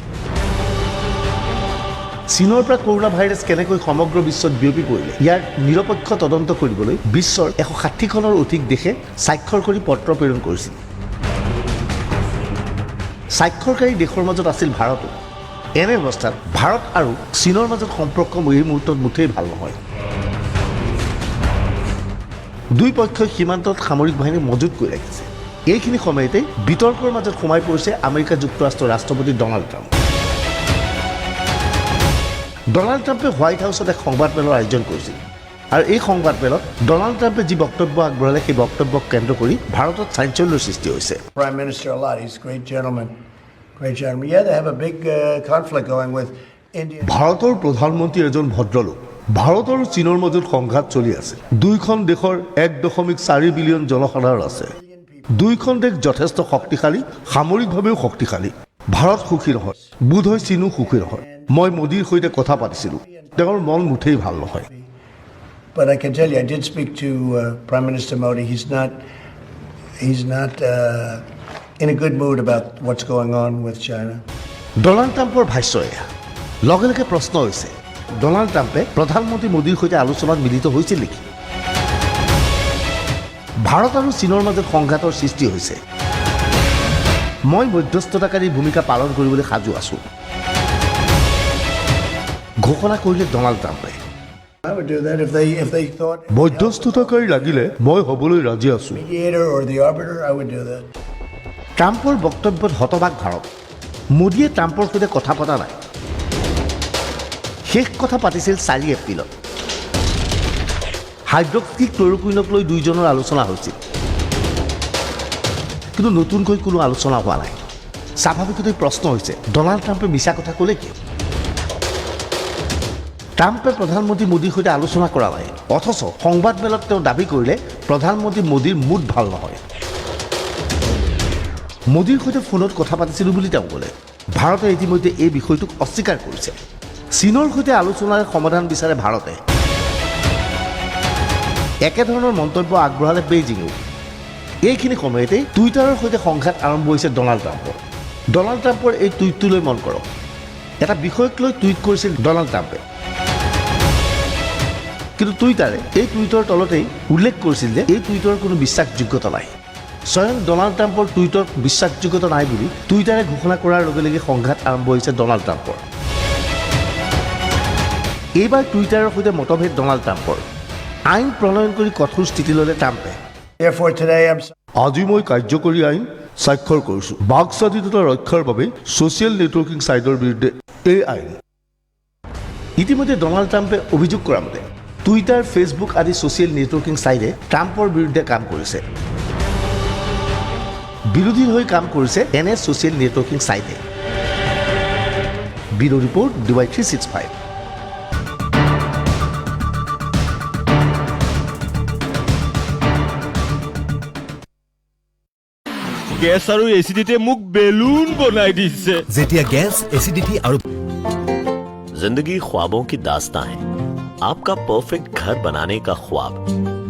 চীনৰ পৰা কৰোনা ভাইৰাছ কেনেকৈ সমগ্ৰ বিশ্বত বিয়পি পৰিলে ইয়াৰ নিৰপেক্ষ তদন্ত কৰিবলৈ বিশ্বৰ 160খনৰ অধিক দেশে স্বাক্ষৰ কৰি পত্ৰ প্ৰেৰণ কৰিছিল। স্বাক্ষৰকাৰী দেশৰ মাজত আছিল ভাৰতো। এনে অৱস্থাত ভাৰত আৰু চীনৰ মাজত সম্পৰ্ক এই মুহূৰ্তত মুঠেই ভাল নহয়। দুই পক্ষই সীমান্তত সামৰিক বাহিনী মজুত কৰি ৰাখিছে। এইখিনি সময়তে বিতৰ্কৰ মাজত সোমাই পৰিছে আমেৰিকা যুক্তৰাষ্ট্ৰৰ ৰাষ্ট্ৰপতি ডনাল্ড ট্ৰাম্প। ডনাল্ড ট্ৰাম্পে হোৱাইট হাউচত এক সংবাদমেলৰ আয়োজন কৰিছিল আৰু এই সংবাদমেলত ডনাল্ড ট্ৰাম্পে যি বক্তব্য আগবঢ়ালে সেই বক্তব্যক কেন্দ্ৰ কৰি ভাৰতত চাঞ্চল্যৰ সৃষ্টি হৈছে। Prime Minister a lot. He's a great gentleman. Great gentleman. Yeah, they have a big conflict going with India. ভাৰতৰ প্ৰধানমন্ত্ৰী এজন ভদ্ৰলোক। ভাৰত আৰু চীনৰ মাজত সংঘাত চলি আছে। দুইখন দেশৰ 1.4 বিলিয়ন জনসাধাৰণ আছে। দুইখন দেশ যথেষ্ট শক্তিশালী, সামৰিকভাৱেও শক্তিশালী। ভাৰত সুখী নহয়, বোধহয় চীনো সুখী নহয়। মই মোদীৰ সৈতে কথা পাতিছিলোঁ, তেওঁৰ মন মুঠেই ভাল নহয়। But I can tell you, I did speak to Prime Minister Modi. He's not in a good mood about what's going on with China. Donald ট্ৰাম্পৰ ভাষ্য এয়া। লগে লগে প্ৰশ্ন হৈছে, ডনাল্ড ট্ৰাম্পে প্ৰধানমন্ত্ৰী মোদীৰ সৈতে আলোচনাত মিলিত হৈছিল নেকি? ভাৰত আৰু চীনৰ মাজত সংঘাতৰ সৃষ্টি হৈছে। মই মধ্যস্থতাকাৰী ভূমিকা পালন কৰিবলৈ সাজু আছোঁ, ঘোষণা কৰিলে ডনাল্ড ট্ৰাম্পে। I would do that if they thought মধ্যস্থতাকাৰী লাগিলে মই হ'বলৈ ৰাজি আছোঁ। mediator or the arbiter. I would do that. ট্ৰাম্পৰ বক্তব্যত হতবাক ভাৰত। মোদীয়ে ট্ৰাম্পৰ সৈতে কথা পতা নাই। শেষ কথা পাতিছিল 4 এপ্ৰিলত। হাইড্ৰক্সি ক্লৰোকুইনক লৈ দুইজনৰ আলোচনা হৈছিল, কিন্তু নতুনকৈ কোনো আলোচনা হোৱা নাই। স্বাভাৱিকতে প্ৰশ্ন হৈছে, ডনাল্ড ট্ৰাম্পে মিছা কথা ক'লে কিয়? ট্ৰাম্পে প্ৰধানমন্ত্ৰী মোদীৰ সৈতে আলোচনা কৰা নাই, অথচ সংবাদমেলত তেওঁ দাবী কৰিলে প্ৰধানমন্ত্ৰী মোদীৰ মুড ভাল নহয়। মোদীৰ সৈতে ফোনত কথা পাতিছিলোঁ বুলি তেওঁ ক'লে। ভাৰতে ইতিমধ্যে এই বিষয়টোক অস্বীকাৰ কৰিছে। চীনৰ সৈতে আলোচনাৰে সমাধান বিচাৰে ভাৰতে। একেধৰণৰ মন্তব্য আগবঢ়ালে বেইজিঙেও। এইখিনি সময়তে টুইটাৰৰ সৈতে সংঘাত আৰম্ভ হৈছে ডনাল্ড ট্ৰাম্পৰ। ডনাল্ড ট্ৰাম্পৰ এই টুইটটোলৈ মন কৰক। এটা বিষয়ক লৈ টুইট কৰিছিল ডনাল্ড ট্ৰাম্পে, কিন্তু টুইটাৰে এই টুইটৰ তলতেই উল্লেখ কৰিছিল যে এই টুইটৰ কোনো বিশ্বাসযোগ্যতা নাই। স্বয়ং ডনাল্ড ট্ৰাম্পৰ টুইটৰ বিশ্বাসযোগ্যতা নাই বুলি টুইটাৰে ঘোষণা কৰাৰ লগে লগে সংঘাত আৰম্ভ হৈছে ডনাল্ড ট্ৰাম্পৰ। এইবাৰ টুইটাৰৰ সৈতে মতভেদ ডনাল্ড ট্ৰাম্পৰ। আইন প্ৰণয়ন কৰি কঠোৰ স্থিতি ল'লে ট্ৰাম্পে। Therefore, today I'm আজি মই কাৰ্যকৰী আইন স্বাক্ষৰ কৰিছোঁ বাক স্বাধীনতা ৰক্ষাৰ বাবে ছ'চিয়েল নেটৱৰ্কিং ছাইটৰ বিৰুদ্ধে এই আইন। ইতিমধ্যে ডনাল্ড ট্ৰাম্পে অভিযোগ কৰা মতে টুইটাৰ, ফেচবুক আদি ছ'চিয়েল নেটৱৰ্কিং ছাইটে ট্ৰাম্পৰ বিৰুদ্ধে কাম কৰিছে। বিৰোধীৰ হৈ কাম কৰিছে এনে ছ'চিয়েল নেটৱৰ্কিং ছাইটে। Bureau' report DY365। গেছ আৰু এচিডিটিয়ে মোক বেলুন বনাই দিছে। जेटिया गैस एसिडिटी और जिंदगी ख्वाबों की दास्तां है। आपका परफेक्ट घर बनाने का ख्वाब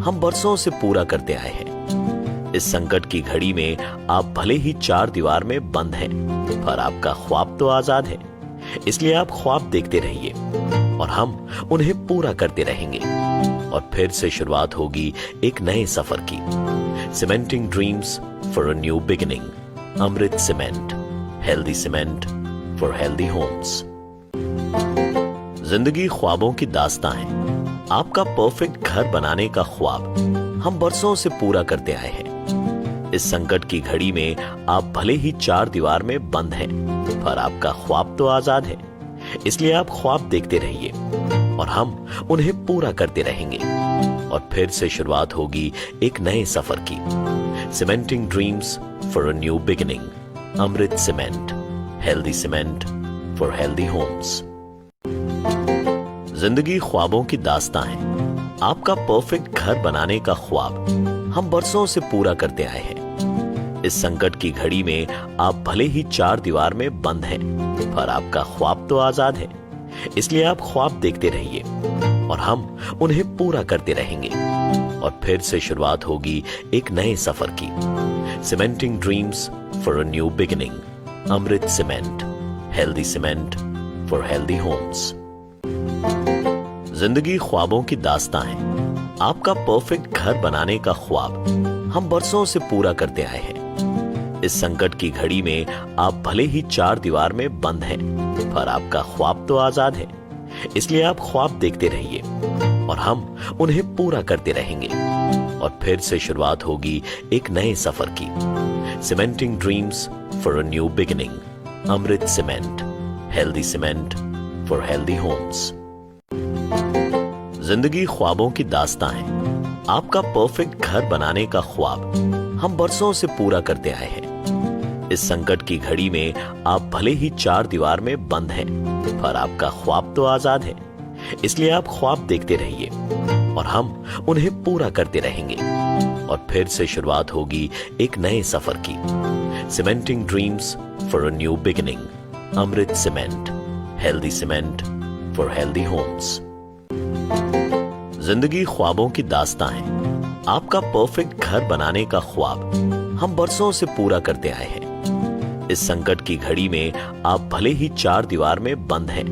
हम बरसों से पूरा करते आए हैं, इस संकट की घड़ी में आप भले ही 4 दीवार में बंद हैं, पर आपका ख्वाब तो आजाद है। इसलिए आप ख्वाब देखते रहिए और हम उन्हें पूरा करते रहेंगे। और फिर से शुरुआत होगी एक नए सफर की। Cementing dreams for a new beginning. Amrit cement, healthy cement for healthy homes. जिंदगी ख्वाबों की दास्तां है। आपका परफेक्ट घर बनाने का ख्वाब हम बरसों से पूरा करते आए हैं। इस संकट की घड़ी में आप भले ही 4 दीवार में बंद हैं, पर आपका ख्वाब तो आजाद है। इसलिए आप ख्वाब देखते रहिए और हम उन्हें पूरा करते रहेंगे। और फिर से शुरुआत होगी एक नए सफर की। Cementing dreams for a new beginning. Amrit cement, healthy cement for healthy homes. जिंदगी ख्वाबों की दास्तां है। आपका परफेक्ट घर बनाने का ख्वाब हम बरसों से पूरा करते आए हैं। इस संकट की घड़ी में आप भले ही 4 दीवार में बंद हैं, पर आपका ख्वाब तो आजाद है। इसलिए आप ख्वाब देखते रहिए और हम उन्हें पूरा करते रहेंगे। और फिर से शुरुआत होगी एक नए सफर की। Cementing dreams for a new beginning. Amrit cement, healthy cement for healthy homes. जिंदगी ख्वाबों की दास्तां है। आपका परफेक्ट घर बनाने का ख्वाब हम बरसों से पूरा करते आए हैं। इस संकट की घड़ी में आप भले ही 4 दीवार में बंद हैं, पर आपका ख्वाब तो आजाद है। इसलिए आप ख्वाब देखते रहिए और हम उन्हें पूरा करते रहेंगे। और फिर से शुरुआत होगी एक नए सफर की। Cementing dreams for a new beginning. Amrit cement, healthy cement for healthy homes. जिंदगी ख्वाबों की दास्तां है। आपका परफेक्ट घर बनाने का ख्वाब हम बरसों से पूरा करते आए हैं। इस संकट की घड़ी में आप भले ही 4 दीवार में बंद हैं, पर आपका ख्वाब तो आजाद है। इसलिए आप ख्वाब देखते रहिए और हम उन्हें पूरा करते रहेंगे। और फिर से शुरुआत होगी एक नए सफर की। Cementing dreams for a new beginning. Amrit cement, healthy cement for healthy homes. जिंदगी ख्वाबों की दास्तां है। आपका परफेक्ट घर बनाने का ख्वाब हम बरसों से पूरा करते आए हैं। इस संकट की घड़ी में आप भले ही 4 दीवार में बंद हैं,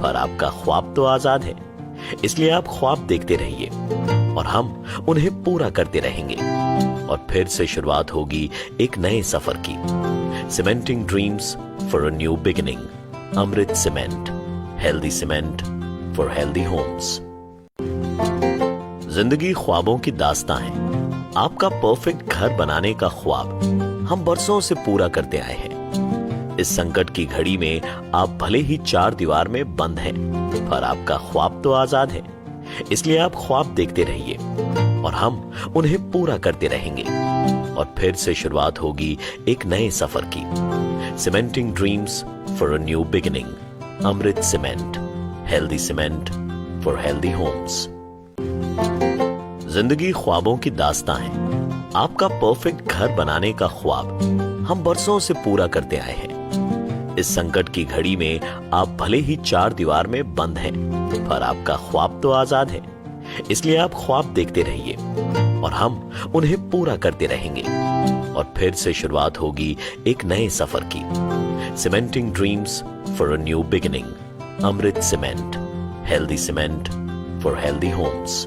पर आपका ख्वाब तो आजाद है। इसलिए आप ख्वाब देखते रहिए और हम उन्हें पूरा करते रहेंगे। और फिर से शुरुआत होगी एक नए सफर की। Cementing dreams for a new beginning. Amrit cement, healthy cement for healthy homes. जिंदगी ख्वाबों की दास्तां है। आपका परफेक्ट घर बनाने का ख्वाब हम बरसों से पूरा करते आए हैं। इस संकट की घड़ी में आप भले ही 4 दीवार में बंद हैं, पर आपका ख्वाब तो आजाद है। इसलिए आप ख्वाब देखते रहिए और हम उन्हें पूरा करते रहेंगे। और फिर से शुरुआत होगी एक नए सफर की। Cementing dreams for a new beginning. Amrit cement, healthy cement for healthy homes. जिंदगी ख्वाबों की दास्तां है। आपका परफेक्ट घर बनाने का ख्वाब हम बरसों से पूरा करते आए हैं। इस संकट की घड़ी में आप भले ही 4 दीवार में बंद हैं, पर आपका ख्वाब तो आजाद है। इसलिए आप ख्वाब देखते रहिए और हम उन्हें पूरा करते रहेंगे। और फिर से शुरुआत होगी एक नए सफर की। Cementing dreams for a new beginning. Amrit cement, healthy cement for healthy homes.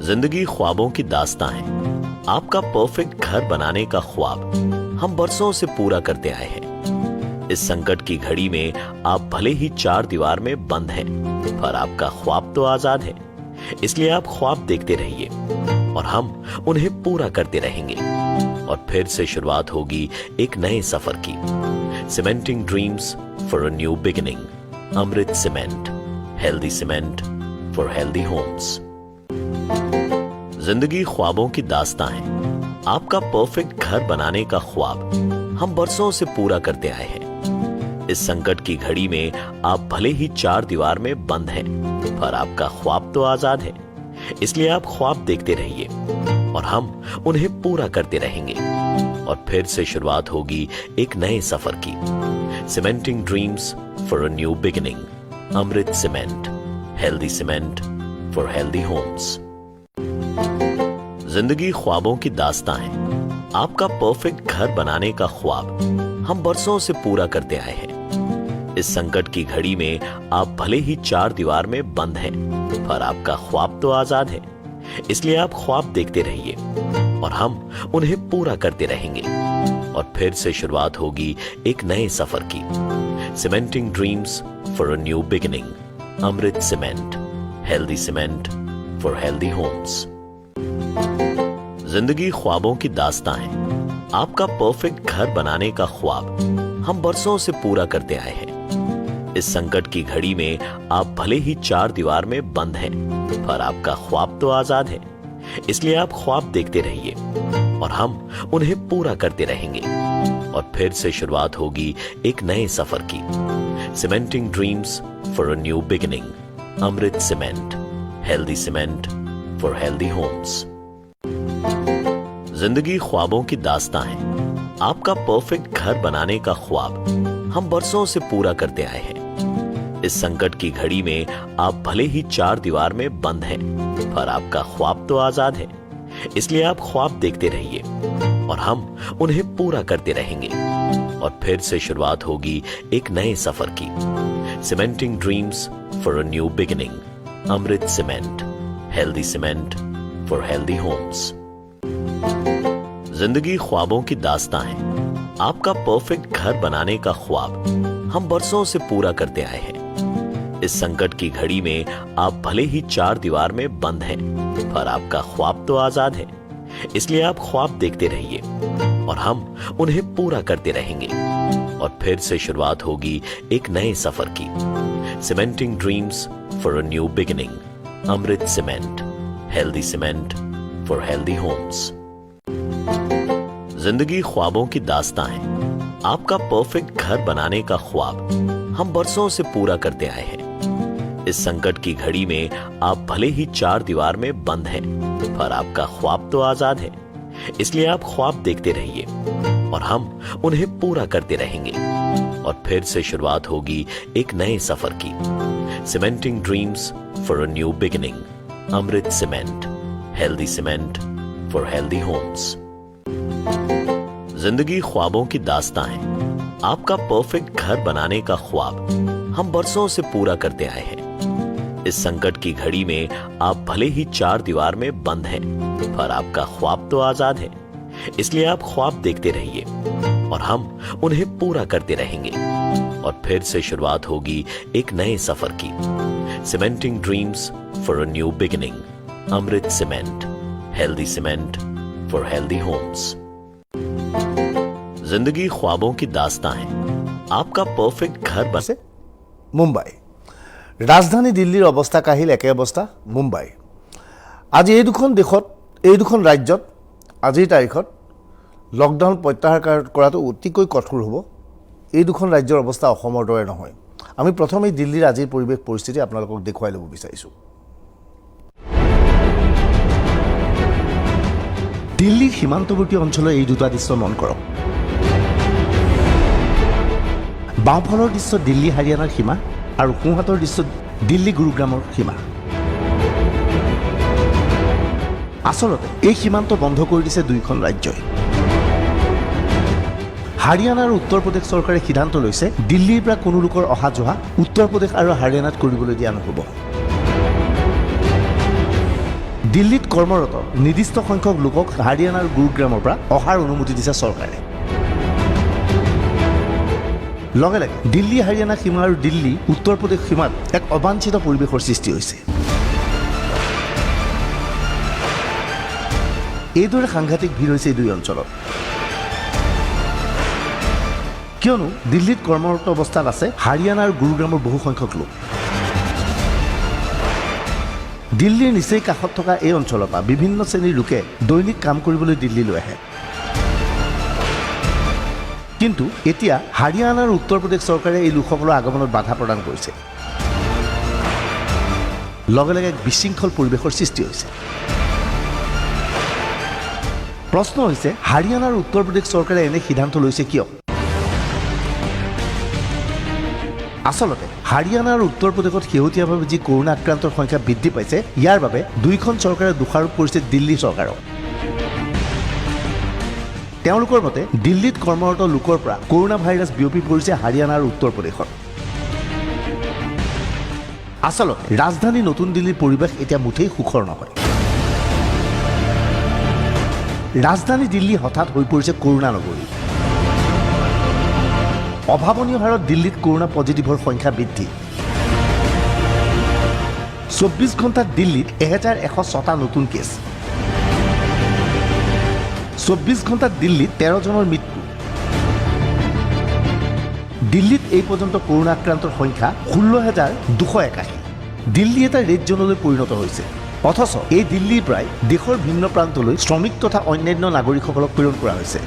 जिंदगी ख्वाबों की दास्तां है। आपका परफेक्ट घर बनाने का ख्वाब हम बरसों से पूरा करते आए हैं। इस संकट की घड़ी में आप भले ही 4 दीवार में बंद हैं, पर आपका ख्वाब तो आजाद है। इसलिए आप ख्वाब देखते रहिए और हम उन्हें पूरा करते रहेंगे। और फिर से शुरुआत होगी एक नए सफर की। Cementing dreams for a new beginning. Amrit cement, healthy cement for healthy homes. जिंदगी ख्वाबों की दास्तां है। आपका परफेक्ट घर बनाने का ख्वाब हम बरसों से पूरा करते आए हैं। इस संकट की घड़ी में आप भले ही 4 दीवार में बंद हैं, पर आपका ख्वाब तो आजाद है। इसलिए आप ख्वाब देखते रहिए और हम उन्हें पूरा करते रहेंगे। और फिर से शुरुआत होगी एक नए सफर की। Cementing dreams for a new beginning. Amrit cement, healthy cement for healthy homes. जिंदगी ख्वाबों की दास्तां है। आपका परफेक्ट घर बनाने का ख्वाब हम बरसों से पूरा करते आए हैं। इस संकट की घड़ी में आप भले ही 4 दीवार में बंद हैं, पर आपका ख्वाब तो आजाद है। इसलिए आप ख्वाब देखते रहिए और हम उन्हें पूरा करते रहेंगे। और फिर से शुरुआत होगी एक नए सफर की। Cementing dreams for a new beginning. Amrit cement, healthy cement for healthy homes. जिंदगी ख्वाबों की दास्तां है। आपका परफेक्ट घर बनाने का ख्वाब हम बरसों से पूरा करते आए हैं। इस संकट की घड़ी में आप भले ही 4 दीवार में बंद हैं, पर आपका ख्वाब तो आजाद है। इसलिए आप ख्वाब देखते रहिए और हम उन्हें पूरा करते रहेंगे। और फिर से शुरुआत होगी एक नए सफर की। Cementing dreams for a new beginning. Amrit cement, healthy cement for healthy homes. जिंदगी ख्वाबों की दास्तां है। आपका परफेक्ट घर बनाने का ख्वाब हम बरसों से पूरा करते आए हैं। इस संकट की घड़ी में आप भले ही 4 दीवार में बंद हैं, पर आपका ख्वाब तो आजाद है। इसलिए आप ख्वाब देखते रहिए और हम उन्हें पूरा करते रहेंगे। और फिर से शुरुआत होगी एक नए सफर की। Cementing dreams for a new beginning. Amrit cement, healthy cement for healthy homes. जिंदगी ख्वाबों की दास्तां है। आपका परफेक्ट घर बनाने का ख्वाब हम बरसों से पूरा करते आए हैं। इस संकट की घड़ी में आप भले ही 4 दीवार में बंद हैं, पर आपका ख्वाब तो आजाद है। इसलिए आप ख्वाब देखते रहिए और हम उन्हें पूरा करते रहेंगे। और फिर से शुरुआत होगी एक नए सफर की। Cementing dreams for a new beginning. Amrit cement, healthy cement for healthy homes. जिंदगी ख्वाबों की दास्तां है। आपका परफेक्ट घर बनाने का ख्वाब हम बरसों से पूरा करते आए हैं। इस संकट की घड़ी में आप भले ही 4 दीवार में बंद हैं, पर आपका ख्वाब तो आजाद है। इसलिए आप ख्वाब देखते रहिए और हम उन्हें पूरा करते रहेंगे। और फिर से शुरुआत होगी एक नए सफर की। Cementing dreams for a new beginning. Amrit cement, healthy cement for healthy homes. जिंदगी ख्वाबों की दास्तां है। आपका परफेक्ट घर बनाने का ख्वाब हम बरसों से पूरा करते आए हैं। इस संकट की घड़ी में आप भले ही 4 दीवार में बंद हैं, पर आपका ख्वाब तो आजाद है। इसलिए आप ख्वाब देखते रहिए और हम उन्हें पूरा करते रहेंगे। और फिर से शुरुआत होगी एक नए सफर की। Cementing dreams for a new beginning. Amrit cement, healthy cement for healthy homes. जिंदगी ख्वाबों की दास्तां है। आपका परफेक्ट घर बसे। মুম্বাই ৰাজধানী দিল্লীৰ অৱস্থা কাহিল একে অৱস্থা মুম্বাই। আজি এই দুখন দেশত, এই দুখন ৰাজ্যত আজিৰ তাৰিখত লকডাউন প্ৰত্যাহাৰ কৰাটো অতিকৈ কঠোৰ হ'ব। এই দুখন ৰাজ্যৰ অৱস্থা অসমৰ দৰে নহয়। আমি প্ৰথমেই দিল্লীৰ আজিৰ পৰিৱেশ পৰিস্থিতি আপোনালোকক দেখুৱাই ল'ব বিচাৰিছোঁ। দিল্লীৰ সীমান্তৱৰ্তী অঞ্চলৰ এই দুটা দৃশ্য মন কৰক। বাওঁফালৰ দৃশ্য দিল্লী হাৰিয়ানাৰ সীমা আৰু সোঁহাতৰ দৃশ্য দিল্লী গুৰুগ্ৰামৰ সীমা। আচলতে এই সীমান্ত বন্ধ কৰি দিছে দুইখন ৰাজ্যই। হাৰিয়ানা আৰু উত্তৰ প্ৰদেশ চৰকাৰে সিদ্ধান্ত লৈছে দিল্লীৰ পৰা কোনো লোকৰ অহা যোৱা উত্তৰ প্ৰদেশ আৰু হাৰিয়ানাত কৰিবলৈ দিয়া নহ'ব। দিল্লীত কৰ্মৰত নিৰ্দিষ্ট সংখ্যক লোকক হাৰিয়ানা আৰু গুৰুগ্ৰামৰ পৰা অহাৰ অনুমতি দিছে চৰকাৰে। লগে লগে দিল্লী হাৰিয়ানা সীমা আৰু দিল্লী উত্তৰ প্ৰদেশ সীমাত এক অবাঞ্ছিত পৰিৱেশৰ সৃষ্টি হৈছে। এইদৰে সাংঘাতিক ভিৰ হৈছে এই দুই অঞ্চলত। কিয়নো দিল্লীত কৰ্মৰত অৱস্থাত আছে হাৰিয়ানা আৰু গুৰুগ্ৰামৰ বহু সংখ্যক লোক। দিল্লীৰ নিচেই কাষত থকা এই অঞ্চলৰ পৰা বিভিন্ন শ্ৰেণীৰ লোকে দৈনিক কাম কৰিবলৈ দিল্লীলৈ আহে। কিন্তু এতিয়া হাৰিয়ানা আৰু উত্তৰ প্ৰদেশ চৰকাৰে এই লোকসকলৰ আগমনত বাধা প্ৰদান কৰিছে। লগে লগে এক বিশৃংখল পৰিৱেশৰ সৃষ্টি হৈছে। প্ৰশ্ন হৈছে হাৰিয়ানা আৰু উত্তৰ প্ৰদেশ চৰকাৰে এনে সিদ্ধান্ত লৈছে কিয়? আচলতে হাৰিয়ানা আৰু উত্তৰ প্ৰদেশত শেহতীয়াভাৱে যি কৰোনা আক্ৰান্তৰ সংখ্যা বৃদ্ধি পাইছে, ইয়াৰ বাবে দুইখন চৰকাৰে দোষাৰোপ কৰিছে দিল্লী চৰকাৰক। তেওঁলোকৰ মতে দিল্লীত কৰ্মৰত লোকৰ পৰা কৰোনা ভাইৰাছ বিয়পি পৰিছে হাৰিয়ানা আৰু উত্তৰ প্ৰদেশত। আচলতে ৰাজধানী নতুন দিল্লীৰ পৰিৱেশ এতিয়া মুঠেই সুখৰ নহয়। ৰাজধানী দিল্লী হঠাৎ হৈ পৰিছে কৰোনা নগৰী। অভাৱনীয় হাৰত দিল্লীত কৰোনা পজিটিভৰ সংখ্যা বৃদ্ধি। 24 ঘণ্টাত দিল্লীত 1106টা নতুন কেছ। 24 ঘণ্টাত দিল্লীত 13 জনৰ মৃত্যু। দিল্লীত এই পৰ্যন্ত কৰোনা আক্ৰান্তৰ সংখ্যা 16,281। দিল্লী এটা ৰেড জোনলৈ পৰিণত হৈছে। অথচ এই দিল্লীৰ পৰাই দেশৰ ভিন্ন প্ৰান্তলৈ শ্ৰমিক তথা অন্যান্য নাগৰিকসকলক প্ৰেৰণ কৰা হৈছে।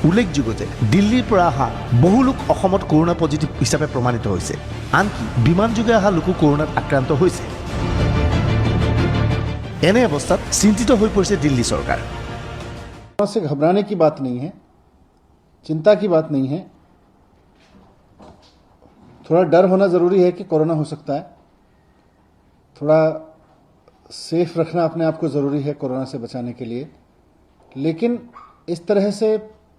উল্লেখযোগ্য যে দিল্লীৰ পৰা অহা বহু লোক অসমত কৰোনা পজিটিভ হিচাপে প্ৰমাণিত হৈছে। আনকি বিমানযোগে অহা লোকো কৰোনাত আক্ৰান্ত হৈছে। এনে অৱস্থাত চিন্তিত হৈ পৰিছে দিল্লী চৰকাৰ। कोरोना से घबराने की बात नहीं है, चिंता की बात नहीं है। थोड़ा डर होना ज़रूरी है कि कोरोना हो सकता है। थोड़ा सेफ रखना अपने आप को ज़रूरी है कोरोना से बचाने के लिए। लेकिन इस तरह से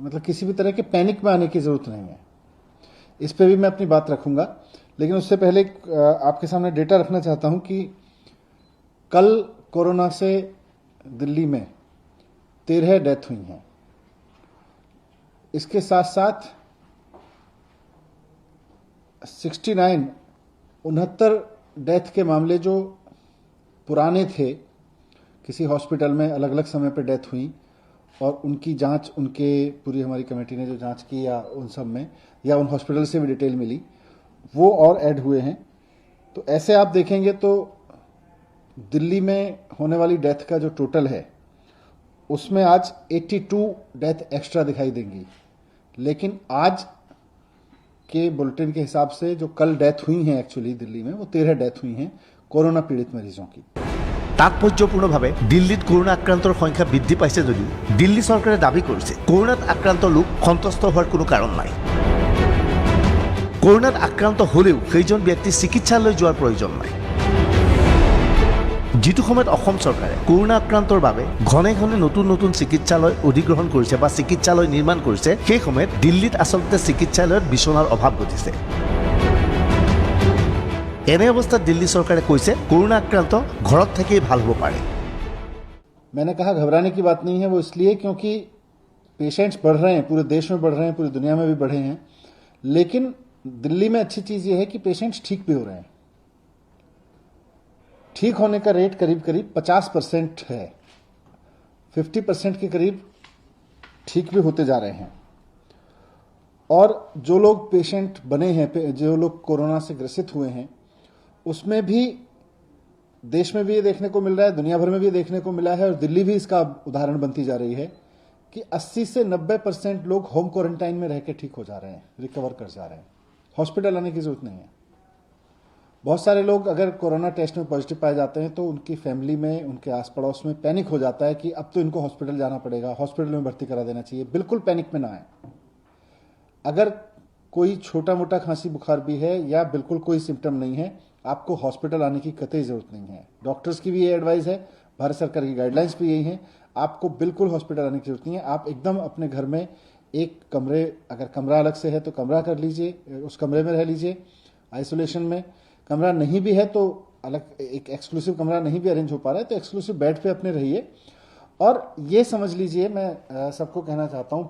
मतलब किसी भी तरह के पैनिक में आने की ज़रूरत नहीं है। इस पे भी मैं अपनी बात रखूँगा, लेकिन उससे पहले आपके सामने डेटा रखना चाहता हूँ कि कल कोरोना से दिल्ली में 13 डेथ हुई हैं। इसके साथ साथ 69 डेथ के मामले जो पुराने थे, किसी हॉस्पिटल में अलग अलग समय पर डेथ हुई और उनकी जांच, उनके पूरी हमारी कमेटी ने जो जांच की या उन सब में या उन हॉस्पिटल से भी डिटेल मिली, वो और ऐड हुए हैं। तो ऐसे आप देखेंगे तो दिल्ली में होने वाली डेथ का जो टोटल है उसमें आज 82 डेथ एक्स्ट्रा दिखाई देंगी। लेकिन आज के बुलेटिन के हिसाब से जो कल डेथ हुई हैं एक्चुअली दिल्ली में, वो 13 डेथ हुई हैं कोरोना पीड़ित मरीजों की। তাৎপৰ্যপূৰ্ণভাৱে দিল্লীত কৰোনা আক্ৰান্তৰ সংখ্যা বৃদ্ধি পাইছে যদিও দিল্লী চৰকাৰে দাবী কৰিছে কৰোনাত আক্ৰান্ত লোক সন্তুষ্ট হোৱাৰ কোনো কাৰণ নাই। কৰোনাত আক্ৰান্ত হ'লেও সেইজন ব্যক্তি চিকিৎসালয় যোৱাৰ প্ৰয়োজন নাই। যিটো সময়ত অসম চৰকাৰে কৰোনা আক্ৰান্তৰ বাবে ঘনে ঘনে নতুন নতুন চিকিৎসালয় অধিগ্ৰহণ কৰিছে বা চিকিৎসালয় নিৰ্মাণ কৰিছে, সেই সময়ত দিল্লীত আচলতে চিকিৎসালয়ত বিচনাৰ অভাৱ ঘটিছে। এনে অৱস্থাত দিল্লী চৰকাৰে কৈছে কৰোনা আক্ৰান্ত ঘৰত থাকিয়েই ভাল হ'ব পাৰে। मैंने कहा घबराने की बात नहीं है, वो इसलिए क्योंकि पेशेंट्स बढ़ रहे हैं, पूरे देश में बढ़ रहे हैं, पूरी दुनिया में भी बढ़े हैं। लेकिन दिल्ली में अच्छी चीज़ ये है कि पेशेंट्स ठीक भी हो रहे हैं। ठीक होने का रेट करीब करीब 50% है। 50% के करीब ठीक भी होते जा रहे हैं। और जो लोग पेशेंट बने हैं, जो लोग कोरोना से ग्रसित हुए हैं, उसमें भी देश में भी ये देखने को मिल रहा है, दुनिया भर में भी देखने को मिला है और दिल्ली भी इसका उदाहरण बनती जा रही है कि 80 से 90% लोग होम क्वारंटाइन में रह के ठीक हो जा रहे हैं, रिकवर कर जा रहे हैं। हॉस्पिटल आने की जरूरत नहीं है। बहुत सारे लोग अगर कोरोना टेस्ट में पॉजिटिव पाए जाते हैं तो उनकी फैमिली में, उनके आस पड़ोस में पैनिक हो जाता है कि अब तो इनको हॉस्पिटल जाना पड़ेगा, हॉस्पिटल में भर्ती करा देना चाहिए। बिल्कुल पैनिक में ना आए। अगर कोई छोटा मोटा खांसी बुखार भी है या बिल्कुल कोई सिम्टम नहीं है, आपको हॉस्पिटल आने की कतई ज़रूरत नहीं है। डॉक्टर्स की भी ये एडवाइस है, भारत सरकार की गाइडलाइंस भी यही है, आपको बिल्कुल हॉस्पिटल आने की जरूरत नहीं है। आप एकदम अपने घर में एक कमरे, अगर कमरा अलग से है तो कमरा कर लीजिए, उस कमरे में रह लीजिए आइसोलेशन में। कमरा नहीं भी है तो अलग एक एक्सक्लूसिव कमरा नहीं भी अरेंज हो पा रहा है तो एक्सक्लूसिव बेड पे अपने रहिए। और ये समझ लीजिए, मैं सबको कहना चाहता हूँ,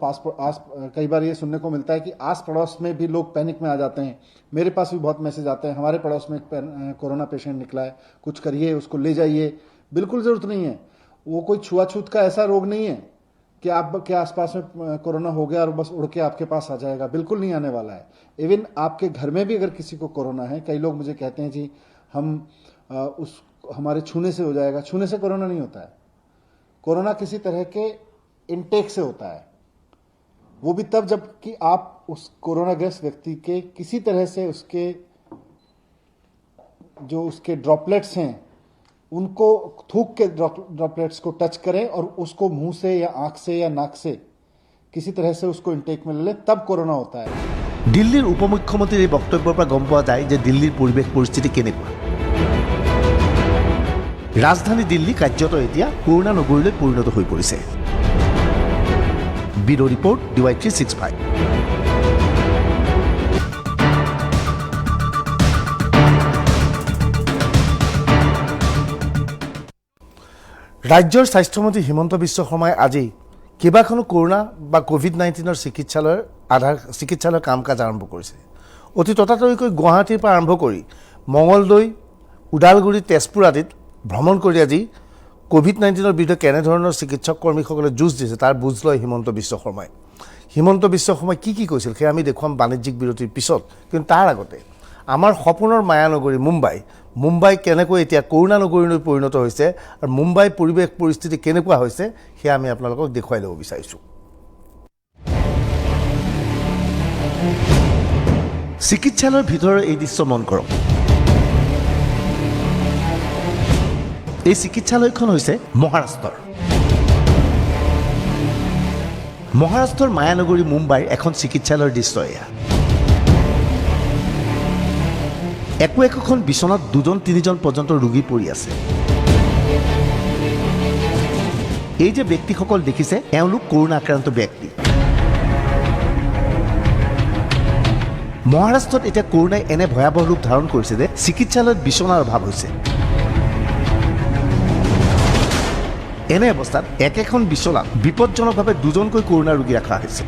कई बार ये सुनने को मिलता है कि आस पड़ोस में भी लोग पैनिक में आ जाते हैं। मेरे पास भी बहुत मैसेज आते हैं, हमारे पड़ोस में एक कोरोना पेशेंट निकला है, कुछ करिए, उसको ले जाइए। बिल्कुल ज़रूरत नहीं है। वो कोई छुआछूत का ऐसा रोग नहीं है कि आपके आसपास में कोरोना हो गया और बस उड़ के आपके पास आ जाएगा। बिल्कुल नहीं आने वाला है। इवन आपके घर में भी अगर किसी को कोरोना है, कई लोग मुझे कहते हैं जी हम हमारे छूने से हो जाएगा। छूने से कोरोना नहीं होता है। कोरोना किसी तरह के इनटेक से होता है, वो भी तब जब कि आप उस कोरोनाग्रस्त व्यक्ति के किसी तरह से उसके ड्रॉपलेट्स हैं उनको थूक के ड्रॉपलेट्स को टच करें और उसको मुंह से या आंख से या नाक से किसी तरह से उसको इनटेक में ले लें, तब कोरोना होता है। দিল্লীৰ উপমুখ্যমন্ত্ৰীৰ এই বক্তব্যৰ পৰা গম পোৱা যায় যে দিল্লীৰ পৰিৱেশ পৰিস্থিতি কেনেকুৱা। ৰাজধানী দিল্লী কাৰ্যত এতিয়া কৰোনা নগৰীলৈ পৰিণত হৈ পৰিছে। Bureau report DY365। ৰাজ্যৰ স্বাস্থ্যমন্ত্ৰী হিমন্ত বিশ্ব শৰ্মাই আজি কেইবাখনো কৰোনা বা কোভিড-19 চিকিৎসালয়ৰ কাম কাজ আৰম্ভ কৰিছে। অতি ততাতৰিকৈ গুৱাহাটীৰ পৰা আৰম্ভ কৰি মঙলদৈ, ওদালগুৰি, তেজপুৰ আদিত ভ্ৰমণ কৰি আজি কোভিড-19 বিৰুদ্ধে কেনেধৰণৰ চিকিৎসক কৰ্মীসকলে যুঁজ দিছে তাৰ বুজ লয় হিমন্ত বিশ্ব শৰ্মাই। হিমন্ত বিশ্ব শৰ্মাই কি কৈছিল সেয়া আমি দেখুৱাম বাণিজ্যিক বিৰতিৰ পিছত। কিন্তু তাৰ আগতে আমাৰ সপোনৰ মায়ানগৰী মুম্বাই কেনেকৈ এতিয়া কৰোনা নগৰীলৈ পৰিণত হৈছে আৰু মুম্বাইৰ পৰিৱেশ পৰিস্থিতি কেনেকুৱা হৈছে সেয়া আমি আপোনালোকক দেখুৱাই ল'ব বিচাৰিছোঁ। চিকিৎসালয়ৰ ভিতৰৰ এই দৃশ্য মন কৰক। এই চিকিৎসালয়খন হৈছে মহাৰাষ্ট্ৰৰ মায়ানগৰী মুম্বাইৰ এখন চিকিৎসালয়ৰ দৃশ্য এয়া। একোখন বিচনাত 2-3জন পৰ্যন্ত ৰোগী পৰি আছে। এই যে ব্যক্তিসকল দেখিছে এওঁলোক কৰোনা আক্ৰান্ত ব্যক্তি। মহাৰাষ্ট্ৰত এতিয়া কৰোনাই এনে ভয়াৱহ ৰূপ ধাৰণ কৰিছে যে চিকিৎসালয়ত বিচনাৰ অভাৱ হৈছে। এনে অৱস্থাত একেখন বিচনাত বিপদজনকভাৱে 2জনকৈ কৰোনা ৰোগী ৰখা হৈছে।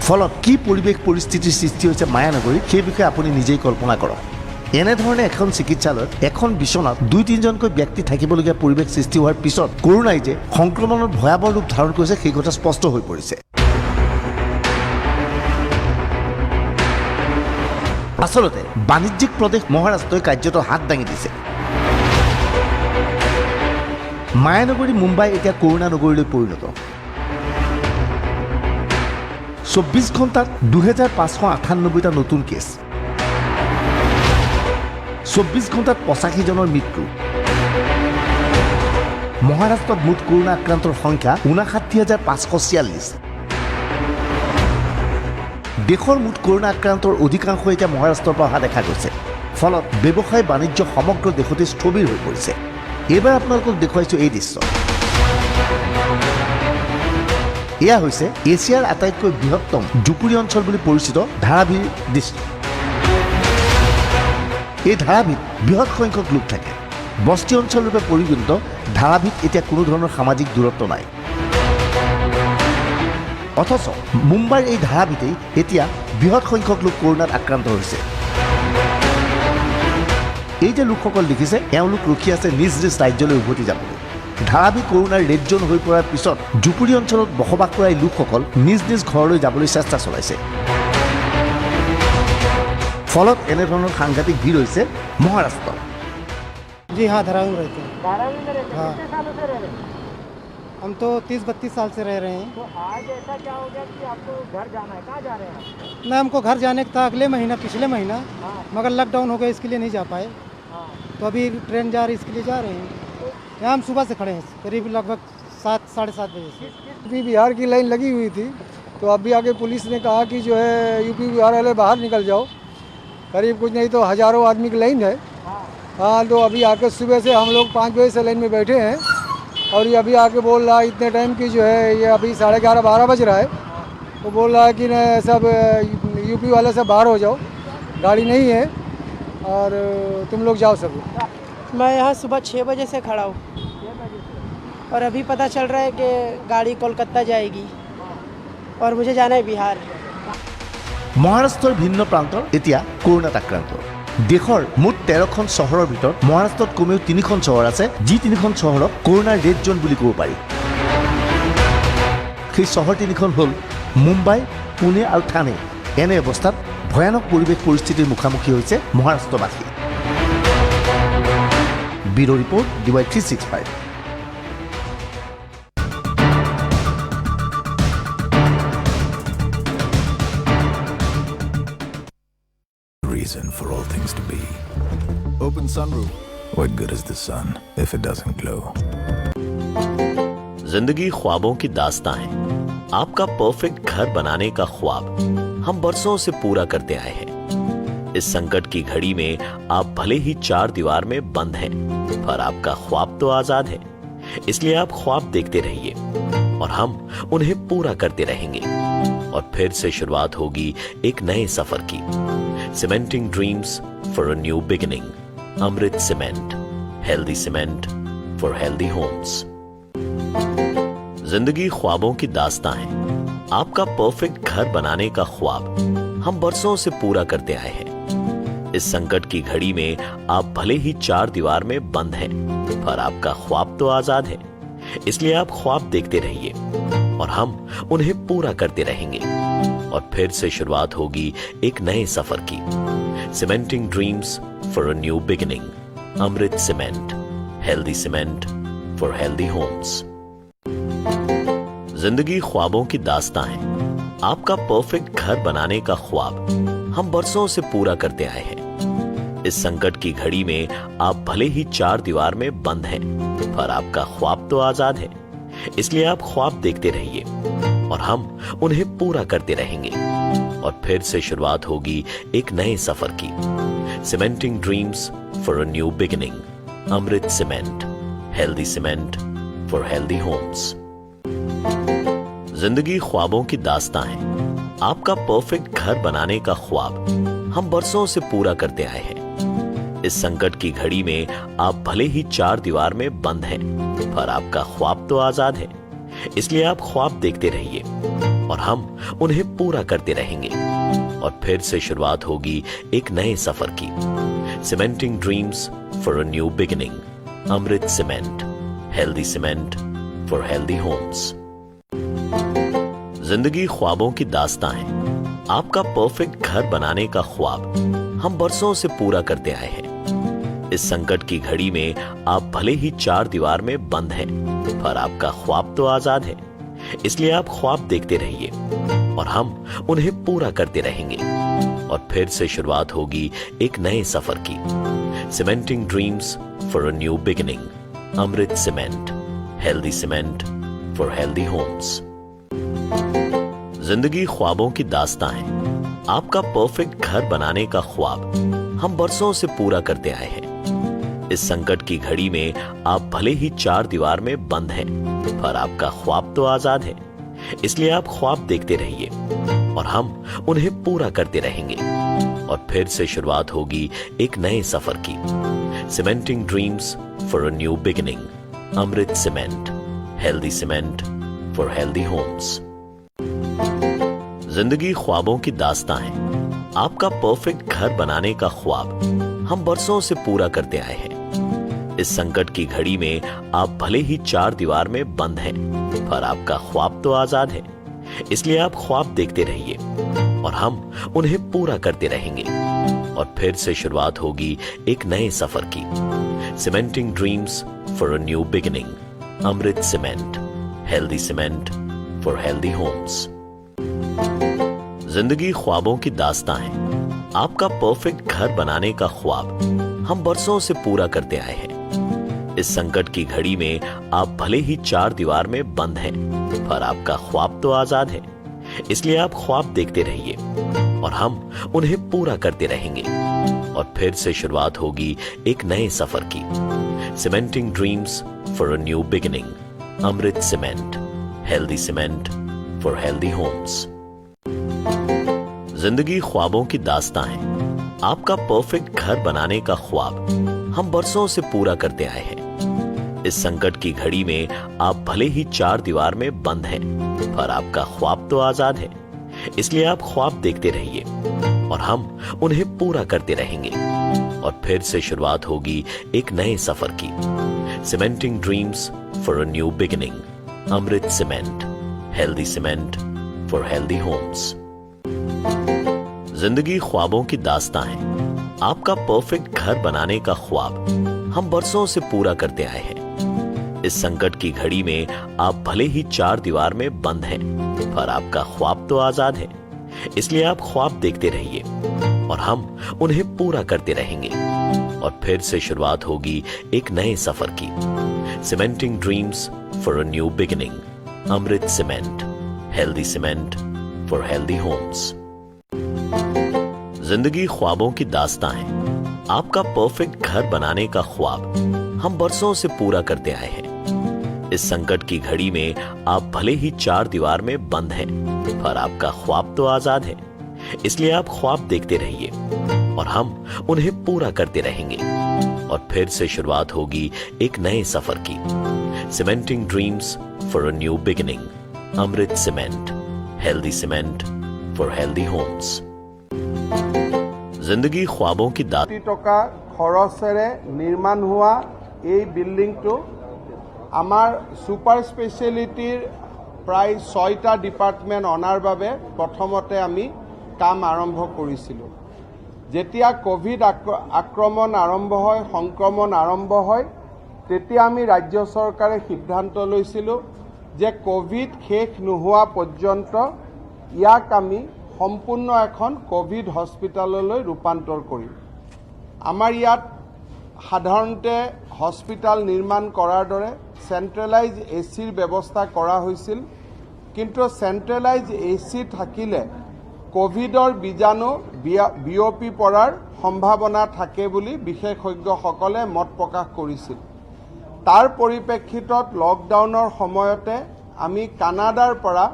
ফলত কি পৰিৱেশ পৰিস্থিতিৰ সৃষ্টি হৈছে মায়ানগৰীত সেই বিষয়ে আপুনি নিজেই কল্পনা কৰক। এনেধৰণে এখন চিকিৎসালয়ত এখন বিচনাত 2-3জনকৈ ব্যক্তি থাকিবলগীয়া পৰিৱেশ সৃষ্টি হোৱাৰ পিছত কৰোনাই যে সংক্ৰমণৰ ভয়াৱহ ৰূপ ধাৰণ কৰিছে সেই কথা স্পষ্ট হৈ পৰিছে। আচলতে বাণিজ্যিক প্ৰদেশ মহাৰাষ্ট্ৰই কাৰ্যত হাত দাঙি দিছে। মায়ানগৰী মুম্বাই এতিয়া কৰোনা নগৰীলৈ পৰিণত। 24 ঘণ্টাত 2598টা নতুন কেছ, 24 ঘণ্টাত 85জনৰ মৃত্যু। মহাৰাষ্ট্ৰত মুঠ কৰোনা আক্ৰান্তৰ সংখ্যা 59,546। দেশৰ মুঠ কৰোনা আক্ৰান্তৰ অধিকাংশ এতিয়া মহাৰাষ্ট্ৰৰ পৰা অহা দেখা গৈছে। ফলত ব্যৱসায় বাণিজ্য সমগ্ৰ দেশতে স্থবিৰ হৈ পৰিছে। এইবাৰ আপোনালোকক দেখুৱাইছোঁ এই দৃশ্য। এয়া হৈছে এছিয়াৰ আটাইতকৈ বৃহত্তম জুপুৰি অঞ্চল বুলি পৰিচিত ধাৰাভিৰ দৃশ্য। এই ধাৰাভিত বৃহৎ সংখ্যক লোক থাকে। বস্তি অঞ্চলৰূপে পৰিগণিত ধাৰাভিত এতিয়া কোনো ধৰণৰ সামাজিক দূৰত্ব নাই। অথচ মুম্বাইৰ এই ধাৰাভিতেই এতিয়া বৃহৎ সংখ্যক লোক কৰোনাত আক্ৰান্ত হৈছে। এই যে লোকসকল দেখিছে এওঁলোক ৰখি আছে নিজ নিজ ৰাজ্যলৈ উভতি যাবলৈ। ধাৰাভি কৰোনাৰ ৰেড জোন হৈ পৰাৰ পিছত জুপুৰি অঞ্চলত বসবাস কৰা এই লোকসকল নিজ নিজ ঘৰলৈ যাবলৈ চেষ্টা চলাইছে। ফলত এনেধৰণৰ সাংঘাতিক ভিৰ হৈছে মহাৰাষ্ট্ৰত। जी हाँ, धारावी में रहते हैं। धारावी में रहते हैं? हाँ। कितने सालों से रह रहे हैं? हम तो 30-32 साल से रह रहे हैं। तो आज ऐसा क्या हो गया कि आपको घर जाना है? कहाँ जा रहे हैं आप? मैं हमको घर जाने का था पिछले महीना, मगर लॉकडाउन हो गया, इसके लिए नहीं जा पाए। तो अभी ट्रेन जा रही, इसके लिए जा रहे हैं। यहाँ हम सुबह से खड़े हैं, करीब लगभग 7-7:30 बजे से। यूपी बिहार की लाइन लगी हुई थी, तो अभी आगे पुलिस ने कहा कि जो है यूपी बिहार वाले बाहर निकल जाओ। करीब कुछ नहीं तो हज़ारों आदमी की लाइन है। हाँ, तो अभी आके सुबह से हम लोग 5 बजे से लाइन में बैठे हैं और ये अभी आके बोल रहा है इतने टाइम की जो है ये अभी 11:30-12 बज रहा है। वो बोल रहा है कि न सब यूपी वाले सब बाहर हो जाओ, गाड़ी नहीं है और तुम लोग जाओ सब। मैं यहाँ सुबह 6 बजे से खड़ा हूँ और अभी पता चल रहा है कि गाड़ी कोलकाता जाएगी और मुझे जाना है बिहार। মহাৰাষ্ট্ৰৰ ভিন্ন প্ৰান্তৰ এতিয়া কৰোনাত আক্ৰান্ত। দেশৰ মুঠ 13খন চহৰৰ ভিতৰত মহাৰাষ্ট্ৰত কমেও 3খন চহৰ আছে, যি 3খন চহৰক কৰোনাৰ ৰেড জোন বুলি ক'ব পাৰি। সেই চহৰ 3খন হ'ল মুম্বাই, পুনে আৰু থানে। এনে অৱস্থাত ভয়ানক পৰিৱেশ পৰিস্থিতিৰ মুখামুখি হৈছে মহাৰাষ্ট্ৰবাসী। Bureau report DY365। Reason for all things to be. Open sunroof. What good is the sun if it doesn't glow? जिंदगी ख्वाबों की दास्तां है। आपका परफेक्ट घर बनाने का ख्वाब हम बरसों से पूरा करते आए हैं। इस संकट की घड़ी में आप भले ही 4 दीवार में बंद हैं, पर आपका ख्वाब तो आजाद है। इसलिए आप ख्वाब देखते रहिए और हम उन्हें पूरा करते रहेंगे। और फिर से शुरुआत होगी एक नए सफर की। Cementing dreams for a new beginning. Amrit cement, healthy cement for healthy homes. जिंदगी ख्वाबों की दास्तां है। आपका परफेक्ट घर बनाने का ख्वाब हम बरसों से पूरा करते आए हैं। इस संकट की घड़ी में आप भले ही 4 दीवार में बंद हैं, पर आपका ख्वाब तो आजाद है। इसलिए आप ख्वाब देखते रहिए और हम उन्हें पूरा करते रहेंगे। और फिर से शुरुआत होगी एक नए सफर की। Cementing dreams for a new beginning. Amrit cement, healthy cement for healthy homes. जिंदगी ख्वाबों की दास्तां है। आपका परफेक्ट घर बनाने का ख्वाब हम बरसों से पूरा करते आए हैं। इस संकट की घड़ी में आप भले ही 4 दीवार में बंद हैं, पर आपका ख्वाब तो आजाद है। इसलिए आप ख्वाब देखते रहिए और हम उन्हें पूरा करते रहेंगे। और फिर से शुरुआत होगी एक नए सफर की। Cementing dreams for a new beginning. Amrit cement, healthy cement for healthy homes. जिंदगी ख्वाबों की दास्तां है। आपका परफेक्ट घर बनाने का ख्वाब हम बरसों से पूरा करते आए हैं। इस संकट की घड़ी में आप भले ही 4 दीवार में बंद हैं, पर आपका ख्वाब तो आजाद है। इसलिए आप ख्वाब देखते रहिए और हम उन्हें पूरा करते रहेंगे। और फिर से शुरुआत होगी एक नए सफर की। Cementing dreams for a new beginning. Amrit cement, healthy cement for healthy homes. जिंदगी ख्वाबों की दास्तां है। आपका परफेक्ट घर बनाने का ख्वाब हम बरसों से पूरा करते आए हैं। इस संकट की घड़ी में आप भले ही 4 दीवार में बंद हैं, पर आपका ख्वाब तो आजाद है। इसलिए आप ख्वाब देखते रहिए और हम उन्हें पूरा करते रहेंगे। और फिर से शुरुआत होगी एक नए सफर की। Cementing dreams for a new beginning. Amrit cement, healthy cement for healthy homes. जिंदगी ख्वाबों की दास्तां है। आपका परफेक्ट घर बनाने का ख्वाब हम बरसों से पूरा करते आए हैं। इस संकट की घड़ी में आप भले ही 4 दीवार में बंद हैं, पर आपका ख्वाब तो आजाद है। इसलिए आप ख्वाब देखते रहिए और हम उन्हें पूरा करते रहेंगे। और फिर से शुरुआत होगी एक नए सफर की। Cementing dreams for a new beginning. Amrit cement, healthy cement for healthy homes. जिंदगी ख्वाबों की दास्तां है। आपका परफेक्ट घर बनाने का ख्वाब हम बरसों से पूरा करते आए हैं। इस संकट की घड़ी में आप भले ही 4 दीवार में बंद हैं, पर आपका ख्वाब तो आजाद है। इसलिए आप ख्वाब देखते रहिए और हम उन्हें पूरा करते रहेंगे। और फिर से शुरुआत होगी एक नए सफर की। Cementing dreams for a new beginning. Amrit cement, healthy cement for healthy homes. जिंदगी ख्वाबों की दास्तां है। आपका परफेक्ट घर बनाने का ख्वाब हम बरसों से पूरा करते आए हैं। इस संकट की घड़ी में आप भले ही 4 दीवार में बंद हैं, पर आपका ख्वाब तो आजाद है। इसलिए आप ख्वाब देखते रहिए और हम उन्हें पूरा करते रहेंगे। और फिर से शुरुआत होगी एक नए सफर की। Cementing dreams for a new beginning. Amrit cement, healthy cement for healthy homes. जिंदगी ख्वाबों की दास्तां है। आपका परफेक्ट घर बनाने का ख्वाब हम बरसों से पूरा करते आए हैं। इस संकट की घड़ी में आप भले ही 4 दीवार में बंद हैं, पर आपका ख्वाब तो आजाद है। इसलिए आप ख्वाब देखते रहिए और हम उन्हें पूरा करते रहेंगे। और फिर से शुरुआत होगी एक नए सफर की। Cementing dreams for a new beginning. Amrit cement, healthy cement for healthy homes. जिंदगी ख्वाबों की दास्तां है। आपका परफेक्ट घर बनाने का ख्वाब हम बरसों से पूरा करते आए हैं। इस संकट की घड़ी में आप भले ही 4 दीवार में बंद हैं, पर आपका ख्वाब तो आजाद है। इसलिए आप ख्वाब देखते रहिए और हम उन्हें पूरा करते रहेंगे। और फिर से शुरुआत होगी एक नए सफर की। Cementing dreams for a new beginning. Amrit cement, healthy cement for healthy homes. जिंदगी ख्वाबों की दास्तां है। आपका परफेक्ट घर बनाने का ख्वाब हम बरसों से पूरा करते आए हैं। इस संकट की घड़ी में आप भले ही 4 दीवार में बंद हैं, पर आपका ख्वाब तो आजाद है। इसलिए आप ख्वाब देखते रहिए और हम उन्हें पूरा करते रहेंगे। और फिर से शुरुआत होगी एक नए सफर की। Cementing dreams for a new beginning. Amrit cement, healthy cement for healthy homes. जिंदगी ख्वाबों की दात। কোটি টকা খৰচেৰে নিৰ্মাণ হোৱা এই বিল্ডিংটো আমাৰ সুপাৰ স্পেচিয়েলিটিৰ প্ৰায় 6টা ডিপাৰ্টমেণ্ট অনাৰ বাবে প্ৰথমতে আমি কাম আৰম্ভ কৰিছিলোঁ। যেতিয়া কোভিড আক্ৰমণ আৰম্ভ হয়, সংক্ৰমণ আৰম্ভ হয়, তেতিয়া আমি ৰাজ্য চৰকাৰে সিদ্ধান্ত লৈছিলোঁ যে কোভিড শেষ নোহোৱা পৰ্যন্ত ইয়াক আমি সম্পূৰ্ণ এখন কোভিড হস্পিটাললৈ ৰূপান্তৰ কৰিম। আমাৰ ইয়াত সাধাৰণতে হস্পিটাল নিৰ্মাণ কৰাৰ দৰে চেণ্ট্ৰেলাইজ এচিৰ ব্যৱস্থা কৰা হৈছিল, কিন্তু চেণ্ট্ৰেলাইজ এচি থাকিলে কোভিডৰ বীজাণু বিয়পি পৰাৰ সম্ভাৱনা থাকে বুলি বিশেষজ্ঞসকলে মত প্ৰকাশ কৰিছিল। তাৰ পৰিপ্ৰেক্ষিতত লকডাউনৰ সময়তে আমি কানাডাৰ পৰা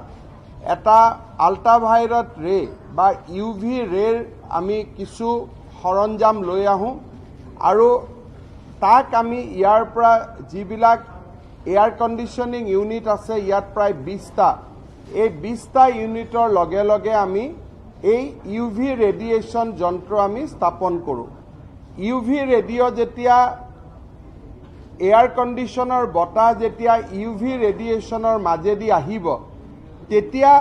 এটা আল্ট্ৰাভায়োলেট ৰে বা UV ৰেৰ আমি কিছু সৰঞ্জাম লৈ আহোঁ আৰু তাক আমি ইয়াৰ পৰা যিবিলাক এয়াৰ কণ্ডিশ্যনিং ইউনিট আছে, ইয়াত প্ৰায় 20টা, এই 20টা ইউনিটৰ লগে লগে আমি এই UV ৰেডিয়েশ্যন যন্ত্ৰ আমি স্থাপন কৰোঁ। UV ৰেডিঅ' যেতিয়া এয়াৰ কণ্ডিশ্যনৰ বতাহ যেতিয়া UV ৰেডিয়েশ্যনৰ মাজেদি আহিব, তেতিয়া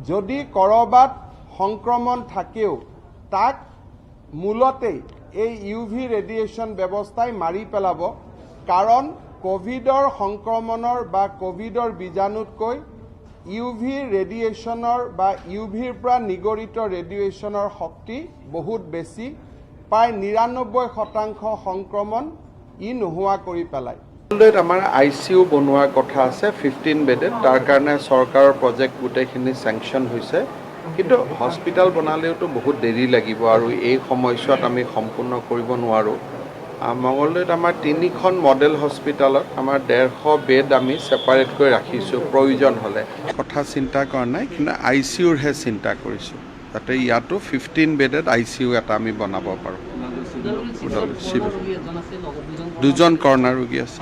যদি ক'ৰবাত সংক্ৰমণ থাকেও তাক মূলতেই এই UV ৰেডিয়েশ্যন ব্যৱস্থাই মাৰি পেলাব। কাৰণ কোভিডৰ সংক্ৰমণৰ বা কোভিডৰ বীজাণুতকৈ UV ৰেডিয়েশ্যনৰ বা UVৰ পৰা নিগৰিত ৰেডিয়েশ্যনৰ শক্তি বহুত বেছি, প্ৰায় 99% সংক্ৰমণ ই নোহোৱা কৰি পেলায়। আমাৰ ICU বনোৱাৰ কথা আছে 15 বেডেড, তাৰ কাৰণে চৰকাৰৰ প্ৰজেক্ট গোটেইখিনি চেংচন হৈছে, কিন্তু হস্পিটাল বনালেওতো বহুত দেৰি লাগিব আৰু এই সময়ছোৱাত আমি সম্পূৰ্ণ কৰিব নোৱাৰোঁ। মঙলদৈত আমাৰ 3খন মডেল হস্পিটালত আমাৰ 150 বেড আমি ছেপাৰেটকৈ ৰাখিছোঁ, প্ৰয়োজন হ'লে। কথা চিন্তা কৰা নাই, কিন্তু ICUৰহে চিন্তা কৰিছোঁ, যাতে ইয়াতো 15 বেডেড ICU এটা আমি বনাব পাৰোঁ। 2জন কৰোণা ৰোগী আছে।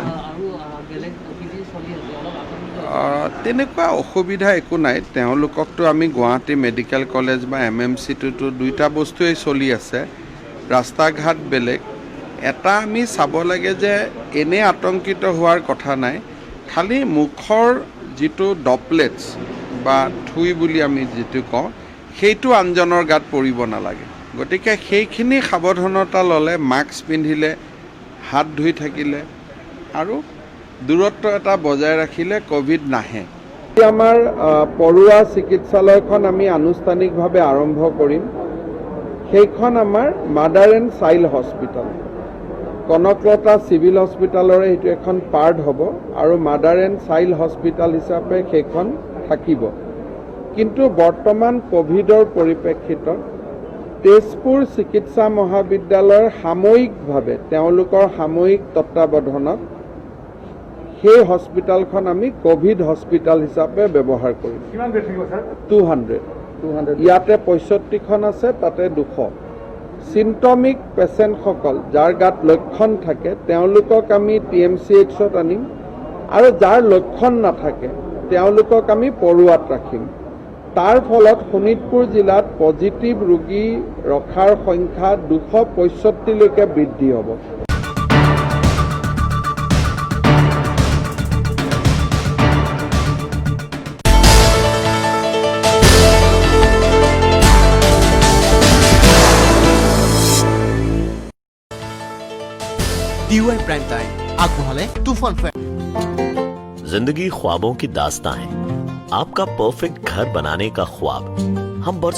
তেনেকুৱা অসুবিধা একো নাই, তেওঁলোককতো আমি গুৱাহাটী মেডিকেল কলেজ বা MMCটোতো 2টা বস্তুৱেই চলি আছে, ৰাস্তা ঘাট বেলেগ। এটা আমি চাব লাগে যে এনে আতংকিত হোৱাৰ কথা নাই, খালি মুখৰ যিটো ডপলেটছ বা থুই বুলি আমি যিটো কওঁ, সেইটো আনজনৰ গাত পৰিব নালাগে। গতিকে সেইখিনি সাৱধানতা ল'লে, মাস্ক পিন্ধিলে, হাত ধুই থাকিলে আৰু দূৰত্ব এটা বজাই ৰাখিলে কোভিড নাহে। আমাৰ পৰুৱা চিকিৎসালয়খন আমি আনুষ্ঠানিকভাৱে আৰম্ভ কৰিম। সেইখন আমাৰ mother and child hospital, Kanaklata civil হস্পিটেলৰে সেইটো এখন পাৰ্ট হ'ব আৰু মাদাৰ এণ্ড চাইল্ড হস্পিটেল হিচাপে সেইখন থাকিব। কিন্তু বৰ্তমান কোভিডৰ পৰিপ্ৰেক্ষিতত তেজপুৰ চিকিৎসা মহাবিদ্যালয়ৰ সাময়িকভাৱে তেওঁলোকৰ সাময়িক তত্ত্বাৱধানত সেই হস্পিটেলখন আমি কোভিড হস্পিটেল হিচাপে ব্যৱহাৰ কৰিম। 200 ইয়াতে 65খন আছে, তাতে 200। চিম্পটমিক পেচেণ্টসকল যাৰ গাত লক্ষণ থাকে তেওঁলোকক আমি TMCHত আনিম আৰু যাৰ লক্ষণ নাথাকে তেওঁলোকক আমি পৰুৱাত ৰাখিম। তাৰ ফলত শোণিতপুৰ জিলাত পজিটিভ ৰোগী ৰখাৰ সংখ্যা 265লৈকে বৃদ্ধি হ'ব। DY प्राइम टाइम আগবঢ়ালে তুফান ফেন। जिंदगी ख्वाबों की दास्तां है। आपका परफेक्ट घर बनाने का ख्वाब हम